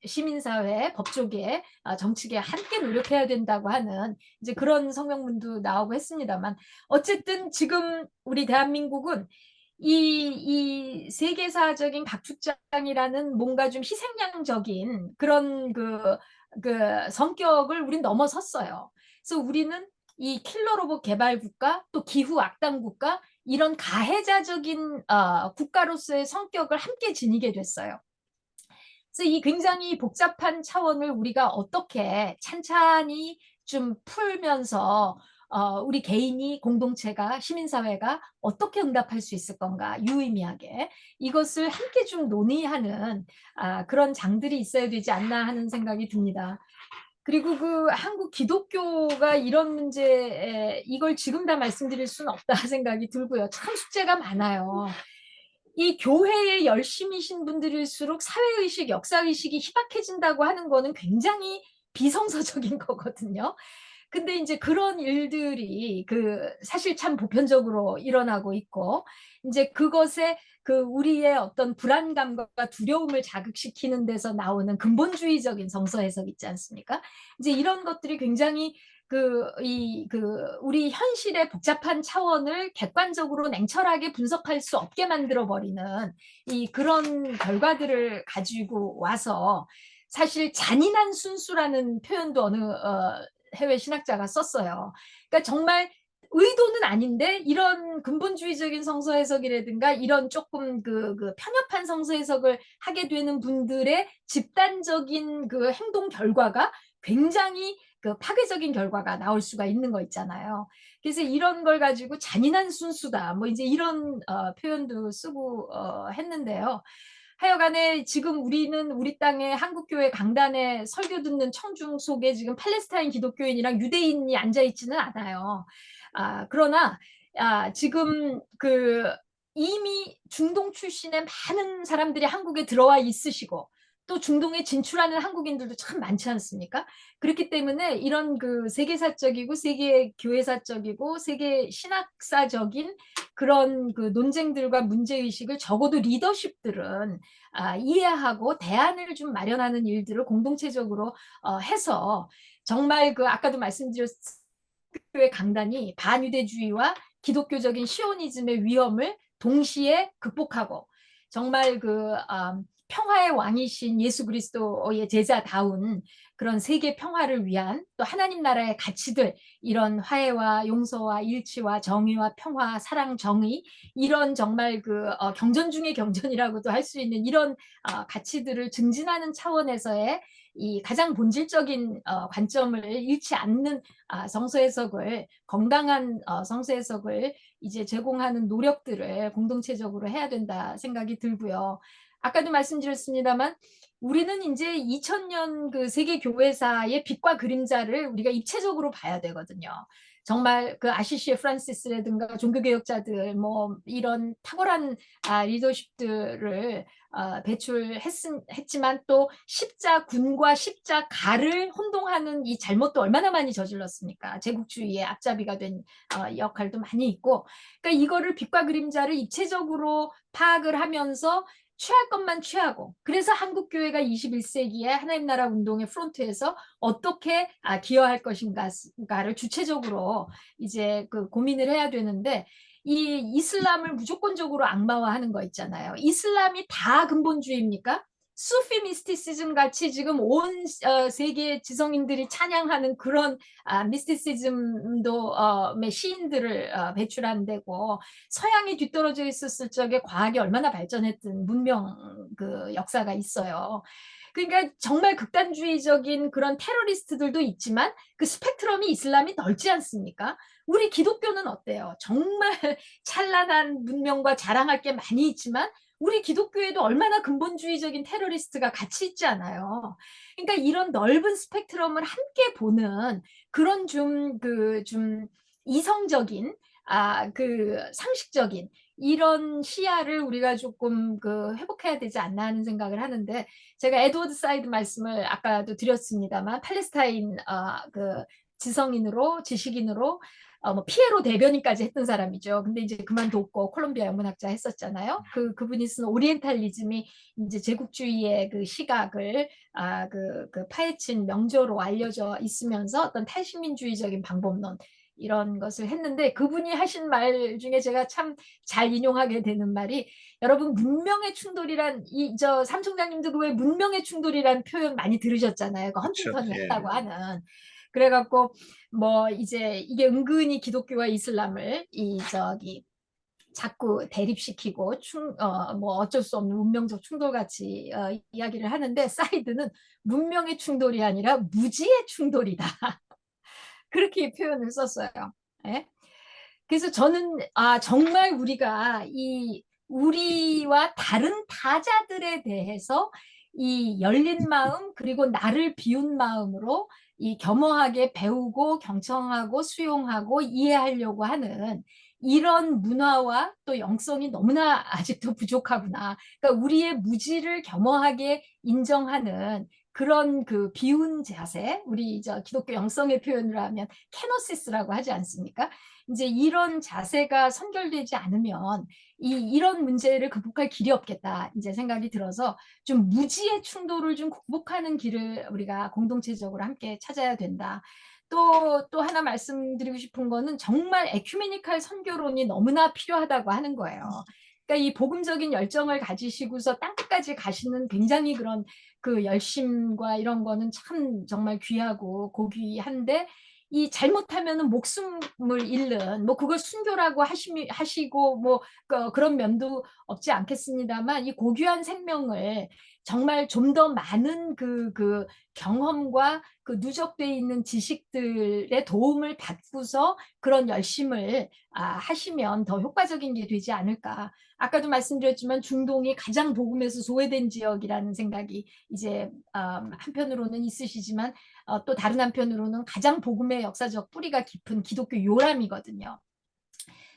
시민사회, 법조계, 정치계 함께 노력해야 된다고 하는 이제 그런 성명문도 나오고 했습니다만, 어쨌든 지금 우리 대한민국은 이 세계사적인 각축장이라는 뭔가 좀 희생양적인 그런 성격을 우린 넘어섰어요. 그래서 우리는 이 킬러 로봇 개발 국가, 또 기후 악당 국가, 이런 가해자적인 국가로서의 성격을 함께 지니게 됐어요. 그래서 이 굉장히 복잡한 차원을 우리가 어떻게 찬찬히 좀 풀면서 우리 개인이, 공동체가, 시민사회가 어떻게 응답할 수 있을 건가, 유의미하게 이것을 함께 좀 논의하는 그런 장들이 있어야 되지 않나 하는 생각이 듭니다. 그리고 그 한국 기독교가 이런 문제에 이걸 지금 다 말씀드릴 수는 없다 생각이 들고요. 참 숙제가 많아요. 이 교회에 열심히신 분들일수록 사회의식, 역사의식이 희박해진다고 하는 거는 굉장히 비성서적인 거거든요. 근데 이제 그런 일들이 사실 참 보편적으로 일어나고 있고, 이제 그것에 우리의 어떤 불안감과 두려움을 자극시키는 데서 나오는 근본주의적인 성서 해석 있지 않습니까? 이제 이런 것들이 굉장히 우리 현실의 복잡한 차원을 객관적으로 냉철하게 분석할 수 없게 만들어 버리는 그런 결과들을 가지고 와서, 사실 잔인한 순수라는 표현도 어느 해외 신학자가 썼어요. 그러니까 정말 의도는 아닌데 이런 근본주의적인 성서 해석이라든가 이런 조금 편협한 성서 해석을 하게 되는 분들의 집단적인 행동 결과가 굉장히 파괴적인 결과가 나올 수가 있는 거 있잖아요. 그래서 이런 걸 가지고 잔인한 순수다, 뭐 이제 이런 표현도 쓰고 했는데요. 하여간에 지금 우리는 우리 땅의 한국교회 강단에 설교 듣는 청중 속에 지금 팔레스타인 기독교인이랑 유대인이 앉아 있지는 않아요. 그러나 지금 이미 중동 출신의 많은 사람들이 한국에 들어와 있으시고, 또 중동에 진출하는 한국인들도 참 많지 않습니까? 그렇기 때문에 이런 세계사적이고 세계 교회사적이고 세계 신학사적인 그런 논쟁들과 문제의식을 적어도 리더십들은 이해하고 대안을 좀 마련하는 일들을 공동체적으로 해서, 정말 아까도 말씀드렸 교회 강단이 반유대주의와 기독교적인 시오니즘의 위험을 동시에 극복하고, 정말 평화의 왕이신 예수 그리스도의 제자다운 그런 세계 평화를 위한 또 하나님 나라의 가치들, 이런 화해와 용서와 일치와 정의와 평화, 사랑, 정의, 이런 정말 경전 중의 경전이라고도 할 수 있는 이런 가치들을 증진하는 차원에서의 이 가장 본질적인 관점을 잃지 않는 성서 해석을, 건강한 성서 해석을 이제 제공하는 노력들을 공동체적으로 해야 된다 생각이 들고요. 아까도 말씀드렸습니다만 우리는 이제 2000년 그 세계 교회사의 빛과 그림자를 우리가 입체적으로 봐야 되거든요. 정말 그 아시시의 프란시스라든가 종교개혁자들 뭐 이런 탁월한 리더십들을 배출했지만 또 십자군과 십자가를 혼동하는 이 잘못도 얼마나 많이 저질렀습니까? 제국주의의 앞잡이가 된 역할도 많이 있고, 그러니까 이거를 빛과 그림자를 입체적으로 파악을 하면서 취할 것만 취하고, 그래서 한국교회가 21세기에 하나님 나라 운동의 프론트에서 어떻게 기여할 것인가를 주체적으로 이제 그 고민을 해야 되는데, 이 이슬람을 무조건적으로 악마화하는 거 있잖아요. 이슬람이 다 근본주의입니까? 수피 미스티시즘 같이 지금 온 세계 지성인들이 찬양하는 그런 미스티시즘도 시인들을 배출한 데고, 서양이 뒤떨어져 있었을 적에 과학이 얼마나 발전했든 문명 그 역사가 있어요. 그러니까 정말 극단주의적인 그런 테러리스트들도 있지만 그 스펙트럼이 이슬람이 넓지 않습니까? 우리 기독교는 어때요? 정말 찬란한 문명과 자랑할 게 많이 있지만 우리 기독교에도 얼마나 근본주의적인 테러리스트가 같이 있지 않아요. 그러니까 이런 넓은 스펙트럼을 함께 보는 그런 좀 이성적인 그 상식적인 이런 시야를 우리가 조금 그 회복해야 되지 않나 하는 생각을 하는데, 제가 에드워드 사이드 말씀을 아까도 드렸습니다만 팔레스타인 그 지성인으로 지식인으로 뭐 피에로 대변인까지 했던 사람이죠. 근데 이제 그만뒀고 콜롬비아 영문학자 했었잖아요. 그분이 쓴 오리엔탈리즘이 이제 제국주의의 그 시각을 그 파헤친 명조로 알려져 있으면서 어떤 탈식민주의적인 방법론 이런 것을 했는데, 그분이 하신 말 중에 제가 참 잘 인용하게 되는 말이, 여러분 문명의 충돌이란 이 저 삼총장님도 그 왜 문명의 충돌이란 표현 많이 들으셨잖아요. 그 그렇죠. 헌팅턴이 예. 했다고 하는. 그래갖고 뭐 이제 이게 은근히 기독교와 이슬람을 이 저기 자꾸 대립시키고 뭐 어쩔 수 없는 운명적 충돌같이 이야기를 하는데, 사이드는 문명의 충돌이 아니라 무지의 충돌이다. 그렇게 표현을 썼어요. 예? 그래서 저는 정말 우리가 이 우리와 다른 타자들에 대해서 이 열린 마음 그리고 나를 비운 마음으로 이 겸허하게 배우고 경청하고 수용하고 이해하려고 하는 이런 문화와 또 영성이 너무나 아직도 부족하구나. 그러니까 우리의 무지를 겸허하게 인정하는 그런 그 비운 자세, 우리 저 기독교 영성의 표현으로 하면 케노시스라고 하지 않습니까? 이제 이런 자세가 선결되지 않으면 이런 문제를 극복할 길이 없겠다 이제 생각이 들어서, 좀 무지의 충돌을 좀 극복하는 길을 우리가 공동체적으로 함께 찾아야 된다. 또 하나 말씀드리고 싶은 거는 정말 에큐메니칼 선교론이 너무나 필요하다고 하는 거예요. 그러니까 이 복음적인 열정을 가지시고서 땅끝까지 가시는 굉장히 그런 그 열심과 이런 거는 참 정말 귀하고 고귀한데, 이 잘못하면은 목숨을 잃는 뭐 그걸 순교라고 하시고 뭐 그런 면도 없지 않겠습니다만, 이 고귀한 생명을 정말 좀 더 많은 그 경험과 그 누적돼 있는 지식들의 도움을 받고서 그런 열심을 하시면 더 효과적인 게 되지 않을까. 아까도 말씀드렸지만 중동이 가장 복음에서 소외된 지역이라는 생각이 이제 한편으로는 있으시지만 또 다른 한편으로는 가장 복음의 역사적 뿌리가 깊은 기독교 요람이거든요.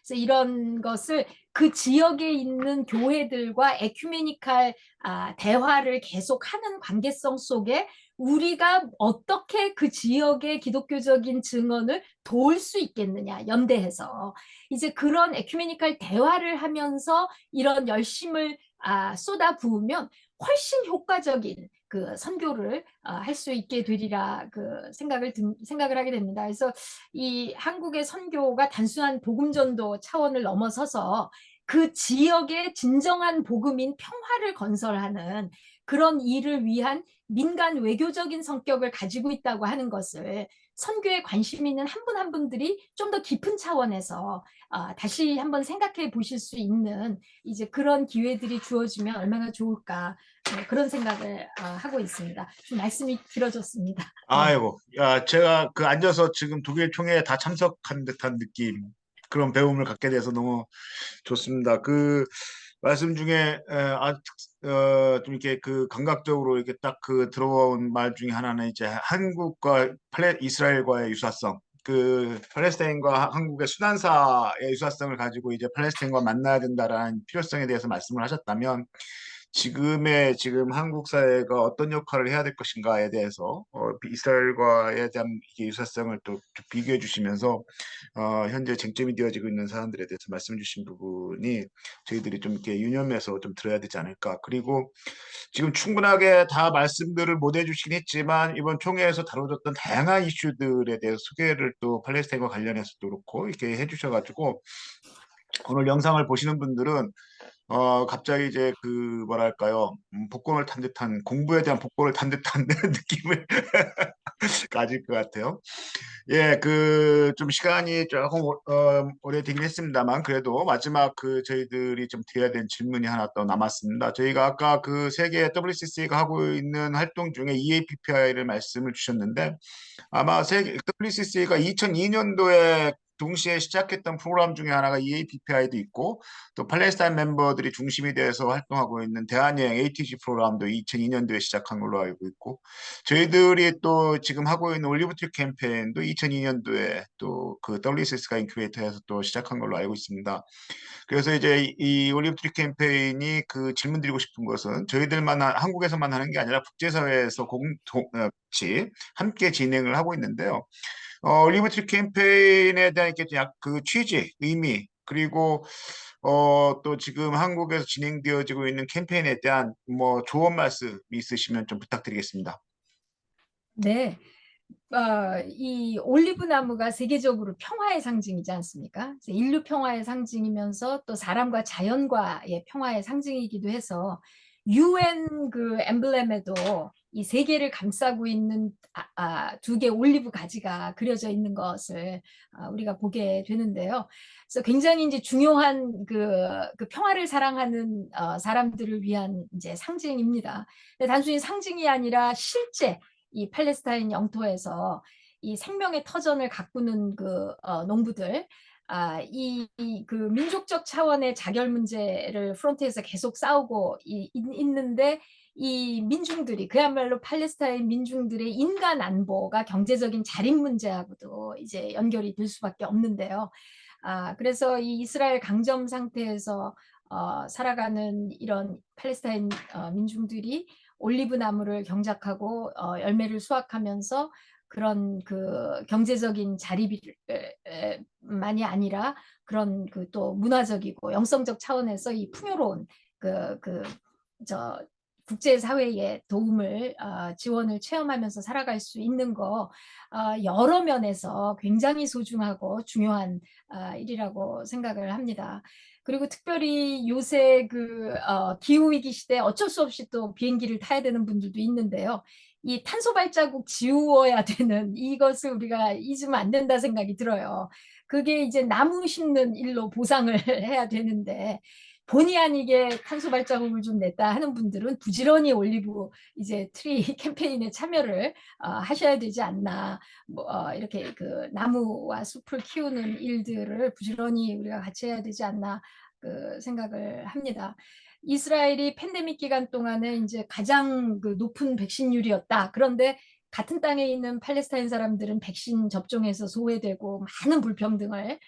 그래서 이런 것을 그 지역에 있는 교회들과 에큐메니칼 대화를 계속하는 관계성 속에 우리가 어떻게 그 지역의 기독교적인 증언을 도울 수 있겠느냐, 연대해서 이제 그런 에큐메니칼 대화를 하면서 이런 열심을 쏟아 부으면 훨씬 효과적인 그 선교를 할 수 있게 되리라 그 생각을 하게 됩니다. 그래서 이 한국의 선교가 단순한 복음전도 차원을 넘어서서 그 지역의 진정한 복음인 평화를 건설하는 그런 일을 위한 민간 외교적인 성격을 가지고 있다고 하는 것을 선교에 관심 있는 한 분 한 분들이 좀 더 깊은 차원에서 다시 한번 생각해 보실 수 있는 이제 그런 기회들이 주어지면 얼마나 좋을까, 그런 생각을 하고 있습니다. 좀 말씀이 길어졌습니다. 네. 아이고, 야, 제가 그 앉아서 지금 독일 총회에 다 참석한 듯한 느낌, 그런 배움을 갖게 돼서 너무 좋습니다. 말씀 중에 좀 이렇게 그 감각적으로 이렇게 딱 그 들어온 말 중에 하나는 이제 한국과 이스라엘과의 유사성. 그 팔레스타인과 한국의 수단사의 유사성을 가지고 이제 팔레스타인과 만나야 된다라는 필요성에 대해서 말씀을 하셨다면 지금 한국 사회가 어떤 역할을 해야 될 것인가에 대해서 이스라엘과에 대한 이게 유사성을 또 비교해 주시면서 현재 쟁점이 되어지고 있는 사안들에 대해서 말씀 주신 부분이 저희들이 좀 이렇게 유념해서 좀 들어야 되지 않을까. 그리고 지금 충분하게 다 말씀들을 못 해주시긴 했지만 이번 총회에서 다뤄졌던 다양한 이슈들에 대해서 소개를 또 팔레스타인과 관련해서도 그렇고 이렇게 해주셔가지고 오늘 영상을 보시는 분들은 갑자기 이제 그 뭐랄까요 복권을 탄 듯한 공부에 대한 복권을 탄 듯한 느낌을 가질 것 같아요. 예, 그 좀 시간이 조금 오래되긴 했습니다만 그래도 마지막 그 저희들이 좀 드려야 되는 질문이 하나 더 남았습니다. 저희가 아까 그 세계 WCC가 하고 있는 활동 중에 EAPPI를 말씀을 주셨는데 아마 세계 WCC가 2002년도에 동시에 시작했던 프로그램 중에 하나가 EAPPI도 있고 또 팔레스타인 멤버들이 중심이 돼서 활동하고 있는 대한여행 ATG 프로그램도 2002년도에 시작한 걸로 알고 있고 저희들이 또 지금 하고 있는 올리브트리 캠페인도 2002년도에 또 그 WCC가 인큐베이터에서 또 시작한 걸로 알고 있습니다. 그래서 이제 이 올리브트리 캠페인이 그 질문 드리고 싶은 것은 저희들만 한국에서만 하는 게 아니라 국제사회에서 같이 함께 진행을 하고 있는데요. 올리브트리 캠페인에 대한 이렇게 그 취지, 의미 그리고 또 지금 한국에서 진행되어지고 있는 캠페인에 대한 뭐 조언 말씀 있으시면 좀 부탁드리겠습니다. 네. 이 올리브 나무가 세계적으로 평화의 상징이지 않습니까? 그래서 인류 평화의 상징이면서 또 사람과 자연과의 평화의 상징이기도 해서 UN 그 엠블렘에도 이 세계를 감싸고 있는 두 개 올리브 가지가 그려져 있는 것을 우리가 보게 되는데요. 그래서 굉장히 이제 중요한 그 평화를 사랑하는 사람들을 위한 이제 상징입니다. 근데 단순히 상징이 아니라 실제 이 팔레스타인 영토에서 이 생명의 터전을 가꾸는 그 농부들 그 민족적 차원의 자결 문제를 프론트에서 계속 싸우고 있는데 이 민중들이 그야말로 팔레스타인 민중들의 인간 안보가 경제적인 자립 문제하고도 이제 연결이 될 수밖에 없는데요. 그래서 이 이스라엘 강점 상태에서 살아가는 이런 팔레스타인 민중들이 올리브 나무를 경작하고 열매를 수확하면서 그런 그 경제적인 자립만이 아니라 그런 그 또 문화적이고 영성적 차원에서 이 풍요로운 그저 국제 사회의 도움을 지원을 체험하면서 살아갈 수 있는 거 여러 면에서 굉장히 소중하고 중요한 일이라고 생각을 합니다. 그리고 특별히 요새 그 기후 위기 시대에 어쩔 수 없이 또 비행기를 타야 되는 분들도 있는데요. 이 탄소 발자국 지우어야 되는 이것을 우리가 잊으면 안 된다 생각이 들어요. 그게 이제 나무 심는 일로 보상을 해야 되는데 본의 아니게 탄소 발자국을 좀 냈다 하는 분들은 부지런히 올리브 이제 트리 캠페인에 참여를 하셔야 되지 않나. 뭐 이렇게 그 나무와 숲을 키우는 일들을 부지런히 우리가 같이 해야 되지 않나 그 생각을 합니다. 이스라엘이 팬데믹 기간 동안에 이제 가장 그 높은 백신율이었다. 그런데 같은 땅에 있는 팔레스타인 사람들은 백신 접종에서 소외되고 많은 불평등을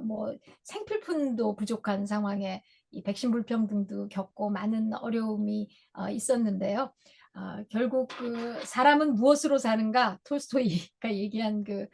뭐 생필품도 부족한 상황에 이 백신 불평등도 겪고 많은 어려움이 있었는데요. 결국 그 사람은 무엇으로 사는가 톨스토이가 얘기한 그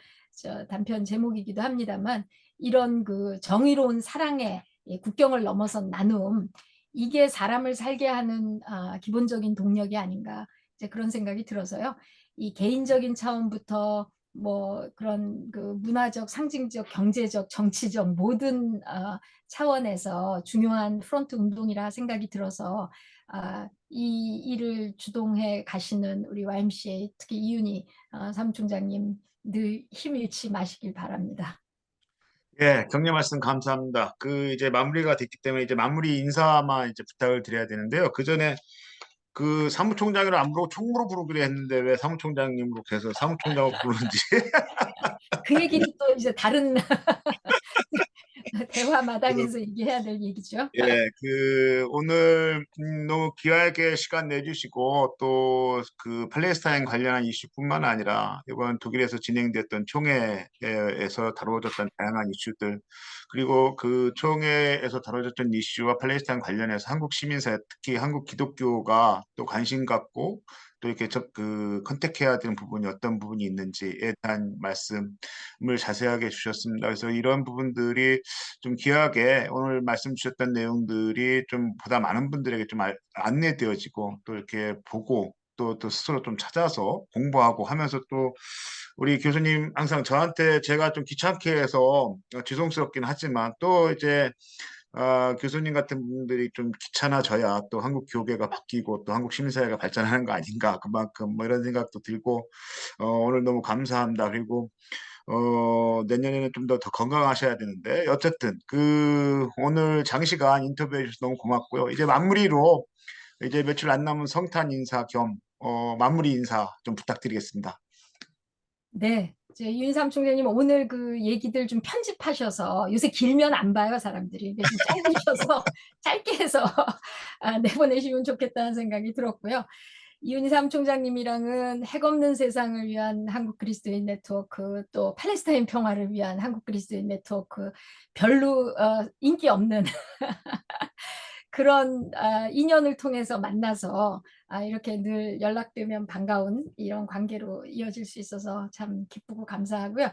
단편 제목이기도 합니다만 이런 그 정의로운 사랑의 국경을 넘어선 나눔 이게 사람을 살게 하는 기본적인 동력이 아닌가 이제 그런 생각이 들어서요. 이 개인적인 차원부터 뭐 그런 그 문화적, 상징적, 경제적, 정치적 모든 차원에서 중요한 프론트 운동이라 생각이 들어서 이 일을 주동해 가시는 우리 YMCA 특히 이윤희 사무총장님 늘 힘 잃지 마시길 바랍니다. 예, 격려 말씀 감사합니다. 그 이제 마무리가 됐기 때문에 이제 마무리 인사만 이제 부탁을 드려야 되는데요. 그 전에 그 사무총장으로 안 부르고 총무로 부르기로 했는데 왜 사무총장님으로 계속 사무총장으로 부르는지 그 얘기는 또 이제 다른 대화 마당에서 얘기해야 될 얘기죠. 예, 오늘 너무 귀하게 시간 내주시고 또 그 팔레스타인 관련한 이슈뿐만 아니라 이번 독일에서 진행됐던 총회에서 다루어졌던 다양한 이슈들 그리고 그 총회에서 다뤄졌던 이슈와 팔레스타인 관련해서 한국 시민사회 특히 한국 기독교가 또 관심 갖고 또 이렇게 컨택해야 되는 부분이 어떤 부분이 있는지에 대한 말씀을 자세하게 주셨습니다. 그래서 이런 부분들이 좀 귀하게 오늘 말씀 주셨던 내용들이 좀 보다 많은 분들에게 좀 안내되어지고 또 이렇게 보고 또 스스로 좀 찾아서 공부하고 하면서 또 우리 교수님 항상 저한테 제가 좀 귀찮게 해서 죄송스럽긴 하지만 또 이제 교수님 같은 분들이 좀 귀찮아져야 또 한국 교계가 바뀌고 또 한국 시민사회가 발전하는 거 아닌가 그만큼 뭐 이런 생각도 들고 오늘 너무 감사합니다. 그리고 내년에는 좀 더 건강하셔야 되는데, 어쨌든, 오늘 장시간 인터뷰해 주셔서 너무 고맙고요. 이제 마무리로, 이제 며칠 안 남은 성탄 인사 겸, 마무리 인사 좀 부탁드리겠습니다. 네. 이제 윤삼 총장님 오늘 그 얘기들 좀 편집하셔서 요새 길면 안 봐요, 사람들이. 그래서 좀 짧으셔서 짧게 해서 내보내시면 좋겠다는 생각이 들었고요. 이윤삼 총장님이랑은 핵 없는 세상을 위한 한국 그리스도인 네트워크, 또 팔레스타인 평화를 위한 한국 그리스도인 네트워크, 별로 인기 없는 그런 인연을 통해서 만나서 이렇게 늘 연락되면 반가운 이런 관계로 이어질 수 있어서 참 기쁘고 감사하고요.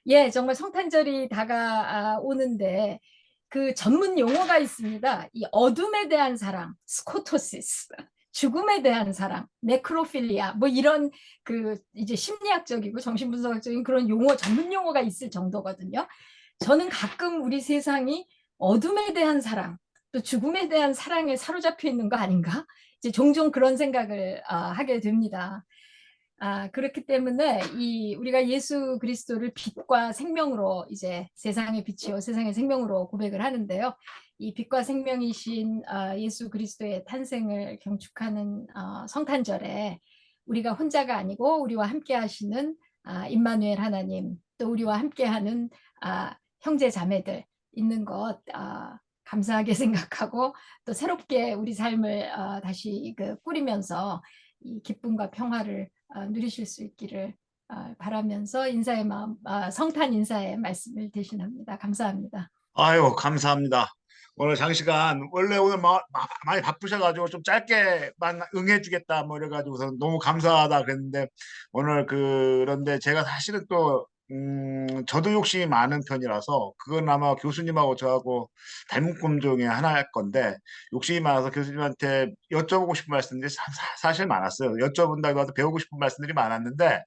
예, 정말 성탄절이 다가오는데 그 전문 용어가 있습니다. 이 어둠에 대한 사랑, 스코토시스, 죽음에 대한 사랑, 네크로필리아, 뭐 이런 그 이제 심리학적이고 정신분석학적인 그런 용어, 전문 용어가 있을 정도거든요. 저는 가끔 우리 세상이 어둠에 대한 사랑, 또 죽음에 대한 사랑에 사로잡혀 있는 거 아닌가? 이제 종종 그런 생각을 하게 됩니다. 그렇기 때문에 우리가 예수 그리스도를 빛과 생명으로 이제 세상의 빛이요 세상의 생명으로 고백을 하는데요. 이 빛과 생명이신 예수 그리스도의 탄생을 경축하는 성탄절에 우리가 혼자가 아니고 우리와 함께 하시는 임마누엘 하나님, 또 우리와 함께하는 형제 자매들 있는 것 감사하게 생각하고 또 새롭게 우리 삶을 다시 꾸리면서 이 기쁨과 평화를 누리실 수 있기를 바라면서 인사의 마음, 성탄 인사의 말씀을 대신합니다. 감사합니다. 아유, 감사합니다. 오늘 장시간, 원래 오늘 많이 바쁘셔가지고 좀 짧게만 응해주겠다, 뭐 이래가지고서 너무 감사하다 그랬는데, 오늘 그런데 제가 사실은 또, 저도 욕심이 많은 편이라서, 그건 아마 교수님하고 저하고 닮은 꼴 중에 하나일 건데, 욕심이 많아서 교수님한테 여쭤보고 싶은 말씀들이 사실 많았어요. 여쭤본다고 해도 배우고 싶은 말씀들이 많았는데,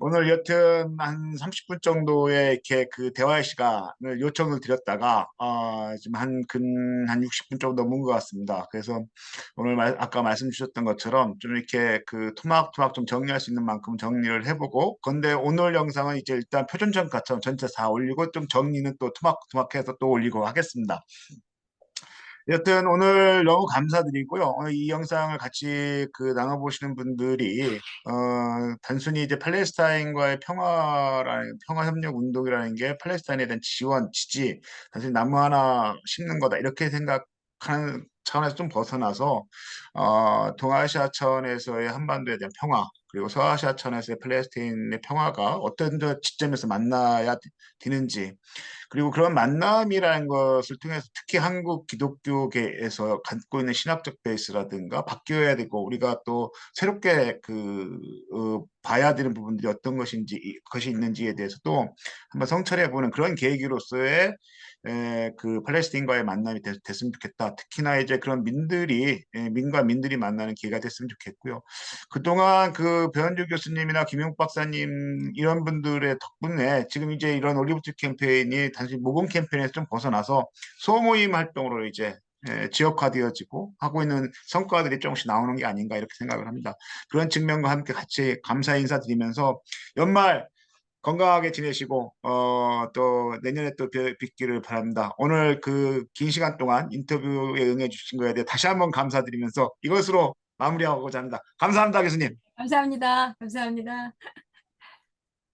오늘 여튼 한 30분 정도의 이렇게 그 대화의 시간을 요청을 드렸다가 지금 한 60분 정도 넘은 것 같습니다. 그래서 오늘 아까 말씀 주셨던 것처럼 좀 이렇게 그 토막토막 좀 정리할 수 있는 만큼 정리를 해보고 근데 오늘 영상은 이제 일단 표준정가처럼 전체 다 올리고 좀 정리는 또 토막토막해서 또 올리고 하겠습니다. 여튼 오늘 너무 감사드리고요. 오늘 이 영상을 같이 나눠보시는 분들이 단순히 이제 팔레스타인과의 평화 협력 운동이라는 게 팔레스타인에 대한 지원, 지지, 단순히 나무 하나 심는 거다 이렇게 생각하는 차원에서 좀 벗어나서 동아시아 차원에서의 한반도에 대한 평화 그리고 서아시아 차원에서의 팔레스타인의 평화가 어떤 지점에서 만나야 되는지 그리고 그런 만남이라는 것을 통해서 특히 한국 기독교계에서 갖고 있는 신학적 베이스라든가 바뀌어야 되고 우리가 또 새롭게 봐야 되는 부분들이 어떤 것이 있는지에 대해서도 한번 성찰해 보는 그런 계기로서의 그 팔레스타인과의 만남이 됐으면 좋겠다. 특히나 이제 그런 민과 민들이 만나는 기회가 됐으면 좋겠고요. 그동안 배현주 교수님이나 김용국 박사님 이런 분들의 덕분에 지금 이제 이런 올리브트 캠페인이 단순히 모범 캠페인에서 좀 벗어나서 소모임 활동으로 이제 지역화되어지고 하고 있는 성과들이 조금씩 나오는 게 아닌가 이렇게 생각을 합니다. 그런 측면과 함께 같이 감사 인사드리면서 연말 건강하게 지내시고 또 내년에 또 뵙기를 바랍니다. 오늘 긴 시간 동안 인터뷰에 응해 주신 거에 대해 다시 한번 감사드리면서 이것으로 마무리하고자 합니다. 감사합니다, 교수님. 감사합니다. 감사합니다.